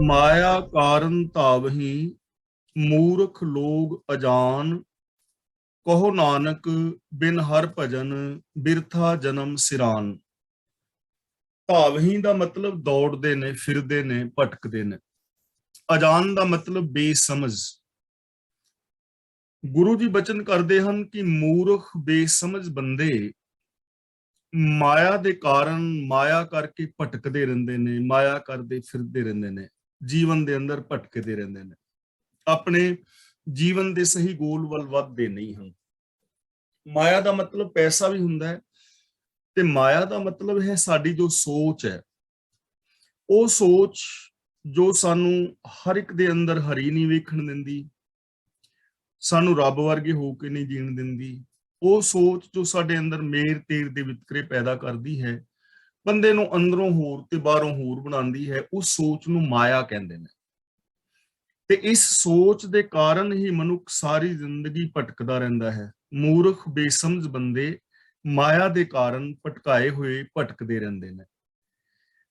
माया कारण तावही मूर्ख लोग अजान। कहो नानक बिन हर भजन बिरथा जन्म सिरान। ਤਾਵਹੀ ਦਾ ਮਤਲਬ ਦੌੜਦੇ ਨੇ, ਫਿਰਦੇ ਨੇ, ਭਟਕਦੇ ਨੇ। ਅਜਾਨ ਦਾ ਮਤਲਬ ਬੇਸਮਝ। ਗੁਰੂ ਜੀ ਬਚਨ ਕਰਦੇ ਹਨ ਕਿ ਮੂਰਖ ਬੇਸਮਝ ਬੰਦੇ ਮਾਇਆ ਦੇ ਕਾਰਨ, ਮਾਇਆ ਕਰਕੇ ਭਟਕਦੇ ਰਹਿੰਦੇ ਨੇ, ਮਾਇਆ ਕਰਦੇ ਫਿਰਦੇ ਰਹਿੰਦੇ ਨੇ, ਜੀਵਨ ਦੇ ਅੰਦਰ ਭਟਕਦੇ ਰਹਿੰਦੇ ਨੇ, ਆਪਣੇ ਜੀਵਨ ਦੇ ਸਹੀ ਗੋਲ ਵੱਲ ਵੱਧਦੇ ਨਹੀਂ ਹਨ। ਮਾਇਆ ਦਾ ਮਤਲਬ ਪੈਸਾ ਵੀ ਹੁੰਦਾ ਹੈ, ਤੇ ਮਾਇਆ ਦਾ ਮਤਲਬ ਹੈ ਸਾਡੀ ਜੋ ਸੋਚ ਹੈ, ਉਹ ਸੋਚ ਜੋ ਸਾਨੂੰ ਹਰ ਇੱਕ ਦੇ ਅੰਦਰ ਹਰੀ ਨਹੀਂ ਵੇਖਣ ਦਿੰਦੀ, ਸਾਨੂੰ ਰੱਬ ਵਰਗੇ ਹੋ ਕੇ ਨਹੀਂ ਜੀਣ ਦਿੰਦੀ। ਉਹ ਸੋਚ ਜੋ ਸਾਡੇ ਅੰਦਰ ਮੇਰ ਤੇਰ ਦੇ ਵਿਤਕਰੇ ਪੈਦਾ ਕਰਦੀ ਹੈ, ਬੰਦੇ ਨੂੰ ਅੰਦਰੋਂ ਹੋਰ ਤੇ ਬਾਹਰੋਂ ਹੋਰ ਬਣਾਉਂਦੀ ਹੈ, ਉਸ ਸੋਚ ਨੂੰ ਮਾਇਆ ਕਹਿੰਦੇ ਨੇ। ਤੇ ਇਸ ਸੋਚ ਦੇ ਕਾਰਨ ਹੀ ਮਨੁੱਖ ਸਾਰੀ ਜ਼ਿੰਦਗੀ ਭਟਕਦਾ ਰਹਿੰਦਾ ਹੈ। ਮੂਰਖ ਬੇਸਮਝ ਬੰਦੇ ਮਾਇਆ ਦੇ ਕਾਰਨ ਭਟਕਾਏ ਹੋਏ ਭਟਕਦੇ ਰਹਿੰਦੇ ਨੇ।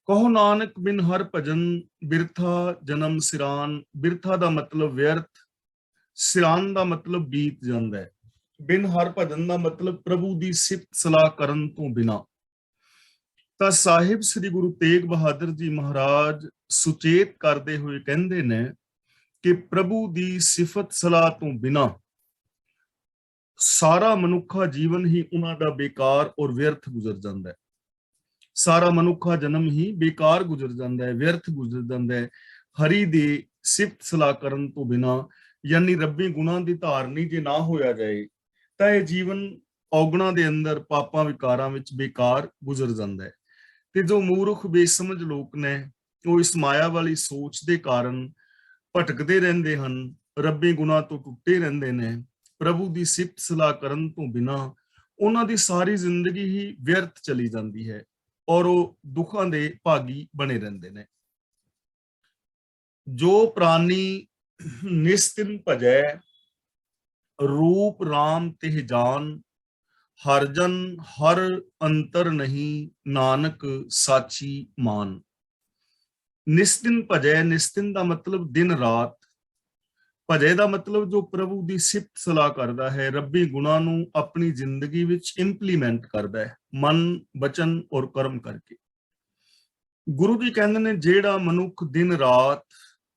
ਕਹੋ ਨਾਨਕ ਬਿਨ ਹਰ ਭਜਨ ਬਿਰਥਾ ਜਨਮ ਸਿਰਾਨ। ਬਿਰਥਾ ਦਾ ਮਤਲਬ ਵਿਅਰਥ, ਸਿਰਾਨ ਦਾ ਮਤਲਬ ਬੀਤ ਜਾਂਦਾ ਹੈ। ਬਿਨ ਹਰ ਭਜਨ ਦਾ ਮਤਲਬ ਪ੍ਰਭੂ ਦੀ ਸਿਫਤ ਸਲਾਹ ਕਰਨ ਤੋਂ ਬਿਨਾ। ਤਾਂ ਸਾਹਿਬ ਸ੍ਰੀ ਗੁਰੂ ਤੇਗ ਬਹਾਦਰ ਜੀ ਮਹਾਰਾਜ ਸੁਚੇਤ ਕਰਦੇ ਹੋਏ ਕਹਿੰਦੇ ਨੇ ਕਿ ਪ੍ਰਭੂ ਦੀ ਸਿਫਤ ਸਲਾਹ ਤੋਂ ਬਿਨਾ ਸਾਰਾ ਮਨੁੱਖਾ ਜੀਵਨ ਹੀ ਉਹਨਾਂ ਦਾ ਬੇਕਾਰ ਔਰ ਵਿਅਰਥ ਗੁਜ਼ਰ ਜਾਂਦਾ ਹੈ। ਸਾਰਾ ਮਨੁੱਖਾ ਜਨਮ ਹੀ ਬੇਕਾਰ ਗੁਜ਼ਰ ਜਾਂਦਾ ਹੈ, ਵਿਅਰਥ ਗੁਜ਼ਰ ਜਾਂਦਾ ਹੈ। ਹਰੀ ਦੀ ਸਿਫਤ ਸਲਾਹ ਕਰਨ ਤੋਂ ਬਿਨਾ, ਯਾਨੀ ਰੱਬੀ ਗੁਣਾਂ ਦੀ ਧਾਰਨੀ ਜੇ ਨਾ ਹੋਇਆ ਜਾਏ, ਤਾਂ ਇਹ ਜੀਵਨ ਔਗਣਾਂ ਦੇ ਅੰਦਰ, ਪਾਪਾਂ ਵਿਕਾਰਾਂ ਵਿੱਚ ਬੇਕਾਰ ਗੁਜ਼ਰ ਜਾਂਦਾ ਹੈ। ਤੇ ਜੋ ਮੂਰਖ ਬੇਸਮਝ ਲੋਕ ਨੇ, ਉਹ ਇਸ ਮਾਇਆ ਵਾਲੀ ਸੋਚ ਦੇ ਕਾਰਨ ਭਟਕਦੇ ਰਹਿੰਦੇ ਹਨ, ਰੱਬੀ ਗੁਣਾਂ ਤੋਂ ਟੁੱਟੇ ਰਹਿੰਦੇ ਨੇ। ਪ੍ਰਭੂ ਦੀ ਸਿਫਤ ਸਲਾਹ ਕਰਨ ਤੋਂ ਬਿਨਾ ਉਹਨਾਂ ਦੀ ਸਾਰੀ ਜ਼ਿੰਦਗੀ ਹੀ ਵਿਅਰਥ ਚਲੀ ਜਾਂਦੀ ਹੈ, ਔਰ ਉਹ ਦੁੱਖਾਂ ਦੇ ਭਾਗੀ ਬਣੇ ਰਹਿੰਦੇ ਨੇ। ਜੋ ਪ੍ਰਾਨੀ ਨਿਸਤਿਨ ਭਜੈ ਰੂਪ ਰਾਮ ਤਿਹ ਜਾਨ। ਹਰ ਜਨ ਹਰ ਅੰਤਰ ਨਹੀਂ ਨਾਨਕ ਸਾਚੀ ਮਾਨ। ਨਿਸਤਿਨ ਭਜੈ, ਨਿਸਤਿਨ ਦਾ ਮਤਲਬ ਦਿਨ ਰਾਤ, ਭਜੈ ਦਾ ਮਤਲਬ ਜੋ ਪ੍ਰਭੂ ਦੀ ਸਿਫਤ ਸਲਾਹ ਕਰਦਾ ਹੈ, ਰੱਬੀ ਗੁਣਾਂ ਨੂੰ ਆਪਣੀ ਜ਼ਿੰਦਗੀ ਵਿੱਚ ਇੰਪਲੀਮੈਂਟ ਕਰਦਾ ਹੈ, ਮਨ, ਬਚਨ ਔਰ ਕਰਮ ਕਰਕੇ। ਗੁਰੂ ਜੀ ਕਹਿੰਦੇ ਨੇ ਜਿਹੜਾ ਮਨੁੱਖ ਦਿਨ ਰਾਤ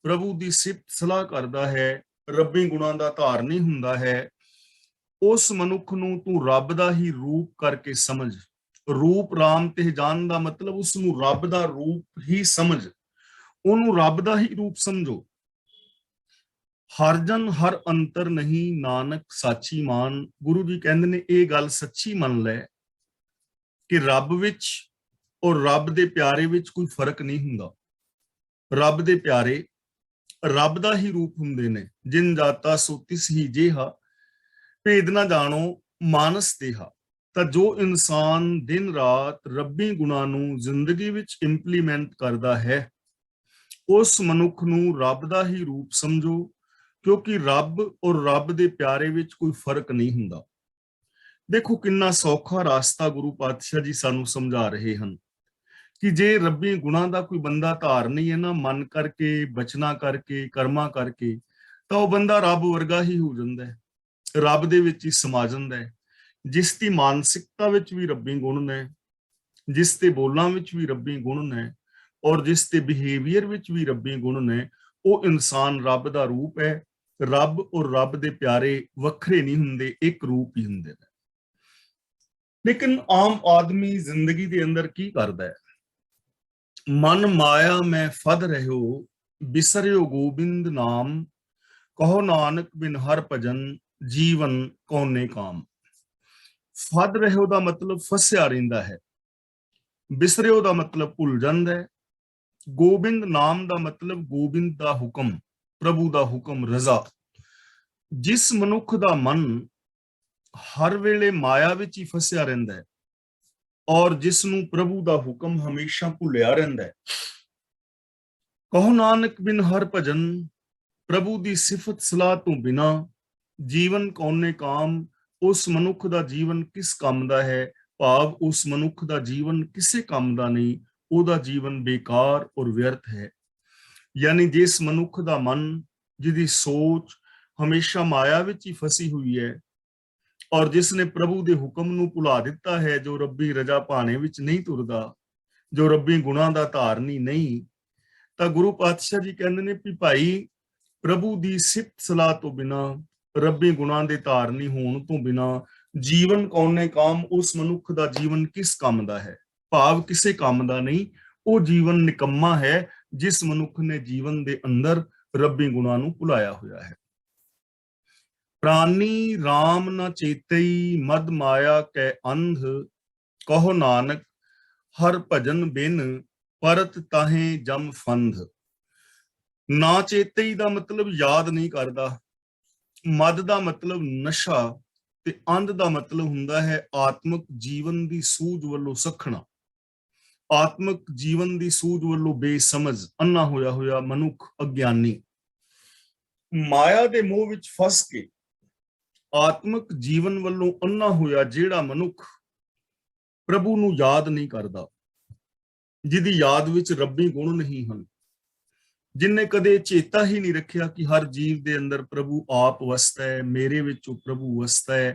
ਪ੍ਰਭੂ ਦੀ ਸਿਫਤ ਸਲਾਹ ਕਰਦਾ ਹੈ, ਰੱਬੀ ਗੁਣਾਂ ਦਾ ਧਾਰਨੀ ਹੁੰਦਾ ਹੈ, ਉਸ ਮਨੁੱਖ ਨੂੰ ਤੂੰ ਰੱਬ ਦਾ ਹੀ ਰੂਪ ਕਰਕੇ ਸਮਝ। ਰੂਪ ਰਾਮ ਤੇ ਜਾਣ ਦਾ ਮਤਲਬ ਉਸ ਨੂੰ ਰੱਬ ਦਾ ਰੂਪ ਹੀ ਸਮਝ, ਉਹਨੂੰ ਰੱਬ ਦਾ ਹੀ ਰੂਪ ਸਮਝੋ। ਹਰ ਜਨ ਹਰ ਅੰਤਰ ਨਹੀਂ ਨਾਨਕ ਸਾਚੀ ਮਾਨ। ਗੁਰੂ ਜੀ ਕਹਿੰਦੇ ਨੇ ਇਹ ਗੱਲ ਸੱਚੀ ਮੰਨ ਲੈ ਕਿ ਰੱਬ ਵਿੱਚ ਔਰ ਰੱਬ ਦੇ ਪਿਆਰੇ ਵਿੱਚ ਕੋਈ ਫਰਕ ਨਹੀਂ ਹੁੰਦਾ। ਰੱਬ ਦੇ ਪਿਆਰੇ ਰੱਬ ਦਾ ਹੀ ਰੂਪ ਹੁੰਦੇ ਨੇ। ਜਿਨ ਜਾਤਾ ਸੋ ਤਿਸ ਹੀ ਜੇਹਾ, ਭੇਦ ਨਾ ਜਾਣੋ ਮਾਨਸ ਦੇਹਾ। ਤਾਂ ਜੋ ਇਨਸਾਨ ਦਿਨ ਰਾਤ ਰੱਬੀ ਗੁਣਾਂ ਨੂੰ ਜ਼ਿੰਦਗੀ ਵਿੱਚ ਇੰਪਲੀਮੈਂਟ ਕਰਦਾ ਹੈ, ਉਸ ਮਨੁੱਖ ਨੂੰ ਰੱਬ ਦਾ ਹੀ ਰੂਪ ਸਮਝੋ, ਕਿਉਂਕਿ ਰੱਬ ਔਰ ਰੱਬ ਦੇ ਪਿਆਰੇ ਵਿੱਚ ਕੋਈ ਫਰਕ ਨਹੀਂ ਹੁੰਦਾ। ਦੇਖੋ ਕਿੰਨਾ ਸੌਖਾ ਰਾਸਤਾ ਗੁਰੂ ਪਾਤਸ਼ਾਹ ਜੀ ਸਾਨੂੰ ਸਮਝਾ ਰਹੇ ਹਨ ਕਿ ਜੇ ਰੱਬੀ ਗੁਣਾਂ ਦਾ ਕੋਈ ਬੰਦਾ ਧਾਰਨੀ ਹੈ ਨਾ, ਮਨ ਕਰਕੇ, ਬਚਨਾ ਕਰਕੇ, ਕਰਮਾਂ ਕਰਕੇ, ਤਾਂ ਉਹ ਬੰਦਾ ਰੱਬ ਵਰਗਾ ਹੀ ਹੋ ਜਾਂਦਾ ਹੈ, ਰੱਬ ਦੇ ਵਿੱਚ ਹੀ ਸਮਾ ਜਾਂਦਾ ਹੈ। ਜਿਸ ਦੀ ਮਾਨਸਿਕਤਾ ਵਿੱਚ ਵੀ ਰੱਬੀ ਗੁਣ ਨੇ, ਜਿਸ ਦੇ ਬੋਲਾਂ ਵਿੱਚ ਵੀ ਰੱਬੀ ਗੁਣ ਨੇ, ਔਰ ਜਿਸ ਦੇ ਬਿਹੇਵੀਅਰ ਵਿੱਚ ਵੀ ਰੱਬੀ ਗੁਣ ਨੇ, ਉਹ ਇਨਸਾਨ ਰੱਬ ਦਾ ਰੂਪ ਹੈ। ਰੱਬ ਔਰ ਰੱਬ ਦੇ ਪਿਆਰੇ ਵੱਖਰੇ ਨਹੀਂ ਹੁੰਦੇ, ਇੱਕ ਰੂਪ ਹੀ ਹੁੰਦੇ ਨੇ। ਲੇਕਿਨ ਆਮ ਆਦਮੀ ਜ਼ਿੰਦਗੀ ਦੇ ਅੰਦਰ ਕੀ ਕਰਦਾ ਹੈ? ਮਨ ਮਾਇਆ ਮੈਂ ਫਦ ਰਹਿਓ, ਬਿਸਰਿਓ ਗੋਬਿੰਦ ਨਾਮ। ਕਹੋ ਨਾਨਕ ਬਿਨ ਹਰ ਭਜਨ ਜੀਵਨ ਕੌਨੇ ਕਾਮ। ਫਦ ਰਹਿਓ ਦਾ ਮਤਲਬ ਫਸਿਆ ਰਹਿੰਦਾ ਹੈ, ਬਿਸਰਿਓ ਦਾ ਮਤਲਬ ਭੁੱਲ ਜਾਂਦਾ ਹੈ, ਗੋਬਿੰਦ ਨਾਮ ਦਾ ਮਤਲਬ ਗੋਬਿੰਦ ਦਾ ਹੁਕਮ, ਪ੍ਰਭੂ ਦਾ ਹੁਕਮ, ਰਜ਼ਾ। ਜਿਸ ਮਨੁੱਖ ਦਾ ਮਨ ਹਰ ਵੇਲੇ ਮਾਇਆ ਵਿੱਚ ਹੀ ਫਸਿਆ ਰਹਿੰਦਾ ਹੈ, ਔਰ ਜਿਸ ਨੂੰ ਪ੍ਰਭੂ ਦਾ ਹੁਕਮ ਹਮੇਸ਼ਾ ਭੁੱਲਿਆ ਰਹਿੰਦਾ ਹੈ, ਕਹੋ ਨਾਨਕ ਬਿਨ ਹਰ ਭਜਨ, ਪ੍ਰਭੂ ਦੀ ਸਿਫਤ ਸਲਾਹ ਤੋਂ ਬਿਨਾ ਜੀਵਨ ਕੌਨੇ ਕਾਮ। ਉਸ ਮਨੁੱਖ ਦਾ ਜੀਵਨ ਕਿਸ ਕੰਮ ਦਾ ਹੈ? ਭਾਵ ਉਸ ਮਨੁੱਖ ਦਾ ਜੀਵਨ ਕਿਸੇ ਕੰਮ ਦਾ ਨਹੀਂ, ਉਹਦਾ ਜੀਵਨ ਬੇਕਾਰ ਔਰ ਵਿਅਰਥ ਹੈ। यानी जिस मनुख दा मन, जिहदी सोच हमेशा माया विच ही फसी हुई है और जिसने प्रभु दे हुक्म नूं भुला दिता है, जो रब्बी रजा भाने विच नहीं तुरदा, जो रब्बी गुणां दा धारनी नहीं, तां गुरु पातशाह जी कहंदे ने भी भाई प्रभु दी सिफत सलाह तो बिना, रब्बी गुणां दे धारनी होण तो बिना जीवन कौने काम, उस मनुख दा जीवन किस काम दा है, भाव किसे काम दा नहीं, वो जीवन निकम्मा है जिस मनुख ने जीवन दे अंदर रब्बी गुणां नूं भुलाया होया है। प्राणी राम न चेतई, मद माया कै अंध, कहो नानक हर भजन बिन, परत ताहे जम फंध। ना चेतई ਦਾ ਮਤਲਬ ਯਾਦ ਨਹੀਂ ਕਰਦਾ, ਮਦ ਦਾ ਮਤਲਬ ਨਸ਼ਾ, ਤੇ ਅੰਧ ਦਾ ਮਤਲਬ ਹੁੰਦਾ ਹੈ ਆਤਮਿਕ ਜੀਵਨ ਦੀ ਸੂਝ ਵੱਲੋਂ ਸਖਣਾ, ਆਤਮਿਕ ਜੀਵਨ ਦੀ ਸੂਝ ਵੱਲੋਂ ਬੇਸਮਝ ਅੰਨਾ ਹੋਇਆ ਹੋਇਆ ਮਨੁੱਖ ਅਗਿਆਨੀ, ਮਾਇਆ ਦੇ ਮੋਹ ਵਿੱਚ ਫਸ ਕੇ ਆਤਮਿਕ ਜੀਵਨ ਵੱਲੋਂ ਅੰਨਾ ਹੋਇਆ ਜਿਹੜਾ ਮਨੁੱਖ ਪ੍ਰਭੂ ਨੂੰ ਯਾਦ ਨਹੀਂ ਕਰਦਾ, ਜਿਹਦੀ ਯਾਦ ਵਿੱਚ ਰੱਬੀ ਗੁਣ ਨਹੀਂ ਹਨ, जिन्ने कदे चेता ही नहीं रखिया कि हर जीव दे अंदर प्रभु आप वसता है, मेरे विचों प्रभु वसता है,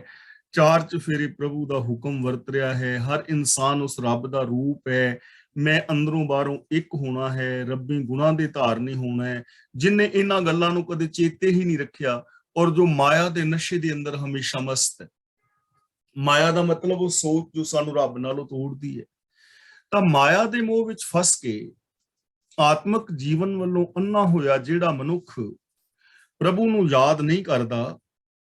चार चफेरे प्रभु दा हुक्म वरत रहा है, हर इंसान उस रब दा रूप है, मैं अंदरों बाहरों एक होना है, रब्बी गुणां दे धारनी होना है, जिन्ने इन्हां गल्लां नूं कदे चेते ही नहीं रखिया और जो माया दे नशे दे अंदर हमेशा मस्त है। माया दा मतलब वो सोच जो सानू रब नालों तोड़दी है, तां माया दे मोह विच फस के आत्मक जीवन वालों अन्ना होया जेड़ा मनुख प्रभु नूं याद नहीं करता,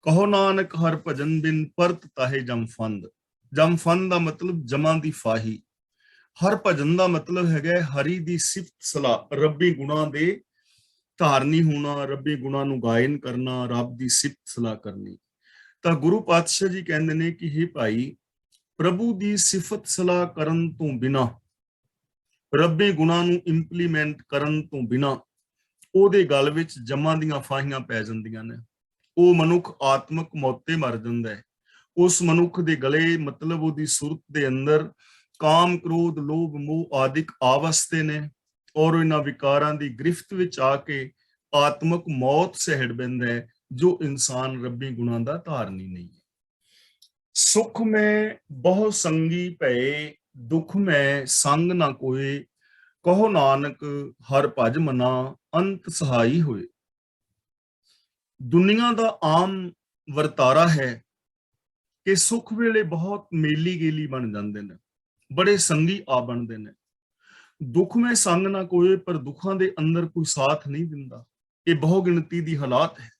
कहो नानक हर भजन बिन, परत ताहे जम फंद। जम फंद दा मतलब जमा दी फाही, हर भजन दा मतलब है हरि दी सिफत सलाह, रब्बी गुणां दे धारनी होना, रब्बी गुणां नूं गायन करना, रब दी सिफत सलाह करनी। तां गुरु पातशाह जी कहंदे ने कि हे भाई प्रभु दी सिफत सलाह करन तों बिना, ਰੱਬੀ ਗੁਣਾਂ ਨੂੰ ਇੰਪਲੀਮੈਂਟ ਕਰਨ ਤੋਂ ਬਿਨਾ ਉਹਦੇ ਗਲ ਵਿੱਚ ਜਮਾਂ ਦੀਆਂ ਫਾਹੀਆਂ ਪੈ ਜਾਂਦੀਆਂ ਨੇ, ਉਹ ਮਨੁੱਖ ਆਤਮਿਕ ਮੌਤੇ ਮਰ ਜਾਂਦਾ ਹੈ। ਉਸ ਮਨੁੱਖ ਦੇ ਗਲੇ ਮਤਲਬ ਉਹਦੀ ਸੁਰਤ ਦੇ ਅੰਦਰ ਕਾਮ, ਕ੍ਰੋਧ, ਲੋਭ, ਮੋਹ ਆਦਿਕ ਆਵਸਤੇ ਨੇ ਔਰ ਇਹਨਾਂ ਵਿਕਾਰਾਂ ਦੀ ਗ੍ਰਿਫਤ ਵਿੱਚ ਆ ਕੇ ਆਤਮਿਕ ਮੌਤ ਸਹਿੜ ਬੈਂਦਾ ਹੈ, ਜੋ ਇਨਸਾਨ ਰੱਬੀ ਗੁਣਾਂ ਦਾ ਧਾਰਨੀ ਨਹੀਂ ਹੈ। ਸੁਖ ਮੈਂ ਬਹੁ ਸੰਗੀ ਭਏ, दुख में संग ना कोए, कहो नानक हर भज मना, अंत सहाई होए। दुनिया दा आम वरतारा है कि सुख वेले बहुत मेली गेली बन जाते ने, बड़े संगी आ बनते ने, दुख में संग ना कोए, पर दुखों दे अंदर कोई साथ नहीं दिंदा। ये बहु गिनती दी हालात है।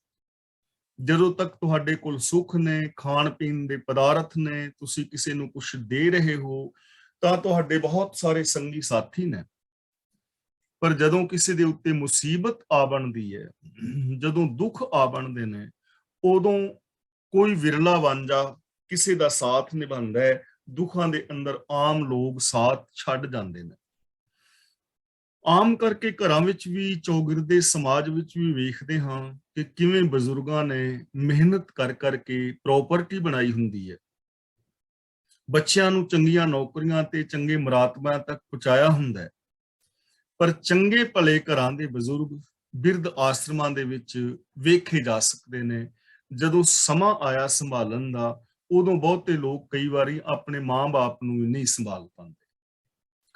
ਜਦੋਂ ਤੱਕ ਤੁਹਾਡੇ ਕੋਲ ਸੁੱਖ ਨੇ, ਖਾਣ ਪੀਣ ਦੇ ਪਦਾਰਥ ਨੇ, ਤੁਸੀਂ ਕਿਸੇ ਨੂੰ ਕੁਝ ਦੇ ਰਹੇ ਹੋ, ਤਾਂ ਤੁਹਾਡੇ ਬਹੁਤ ਸਾਰੇ ਸੰਗੀ ਸਾਥੀ ਨੇ। ਪਰ ਜਦੋਂ ਕਿਸੇ ਦੇ ਉੱਤੇ ਮੁਸੀਬਤ ਆ ਬਣਦੀ ਹੈ, ਜਦੋਂ ਦੁੱਖ ਆ ਬਣਦੇ ਨੇ, ਉਦੋਂ ਕੋਈ ਵਿਰਲਾ ਵਾਂਝਾ ਕਿਸੇ ਦਾ ਸਾਥ ਨਿਭਾਉਂਦਾ ਹੈ। ਦੁੱਖਾਂ ਦੇ ਅੰਦਰ ਆਮ ਲੋਕ ਸਾਥ ਛੱਡ ਜਾਂਦੇ ਨੇ। ਆਮ ਕਰਕੇ ਘਰਾਂ ਵਿੱਚ ਵੀ, ਚੌਗਿਰਦੇ ਸਮਾਜ ਵਿੱਚ ਵੀ ਵੇਖਦੇ ਹਾਂ ਕਿ ਕਿਵੇਂ ਬਜ਼ੁਰਗਾਂ ਨੇ ਮਿਹਨਤ ਕਰ ਕਰਕੇ ਪ੍ਰਾਪਰਟੀ ਬਣਾਈ ਹੁੰਦੀ ਹੈ, ਬੱਚਿਆਂ ਨੂੰ ਚੰਗੀਆਂ ਨੌਕਰੀਆਂ ਤੇ ਚੰਗੇ ਮੁਰਾਤਬਾਂ ਤੱਕ ਪਹੁੰਚਾਇਆ ਹੁੰਦਾ ਹੈ, ਪਰ ਚੰਗੇ ਭਲੇ ਘਰਾਂ ਦੇ ਬਜ਼ੁਰਗ ਬਿਰਧ ਆਸ਼ਰਮਾਂ ਦੇ ਵਿੱਚ ਵੇਖੇ ਜਾ ਸਕਦੇ ਨੇ। ਜਦੋਂ ਸਮਾਂ ਆਇਆ ਸੰਭਾਲਣ ਦਾ, ਉਦੋਂ ਬਹੁਤੇ ਲੋਕ ਕਈ ਵਾਰੀ ਆਪਣੇ ਮਾਂ-ਬਾਪ ਨੂੰ ਨਹੀਂ ਸੰਭਾਲ ਪਾਉਂਦੇ।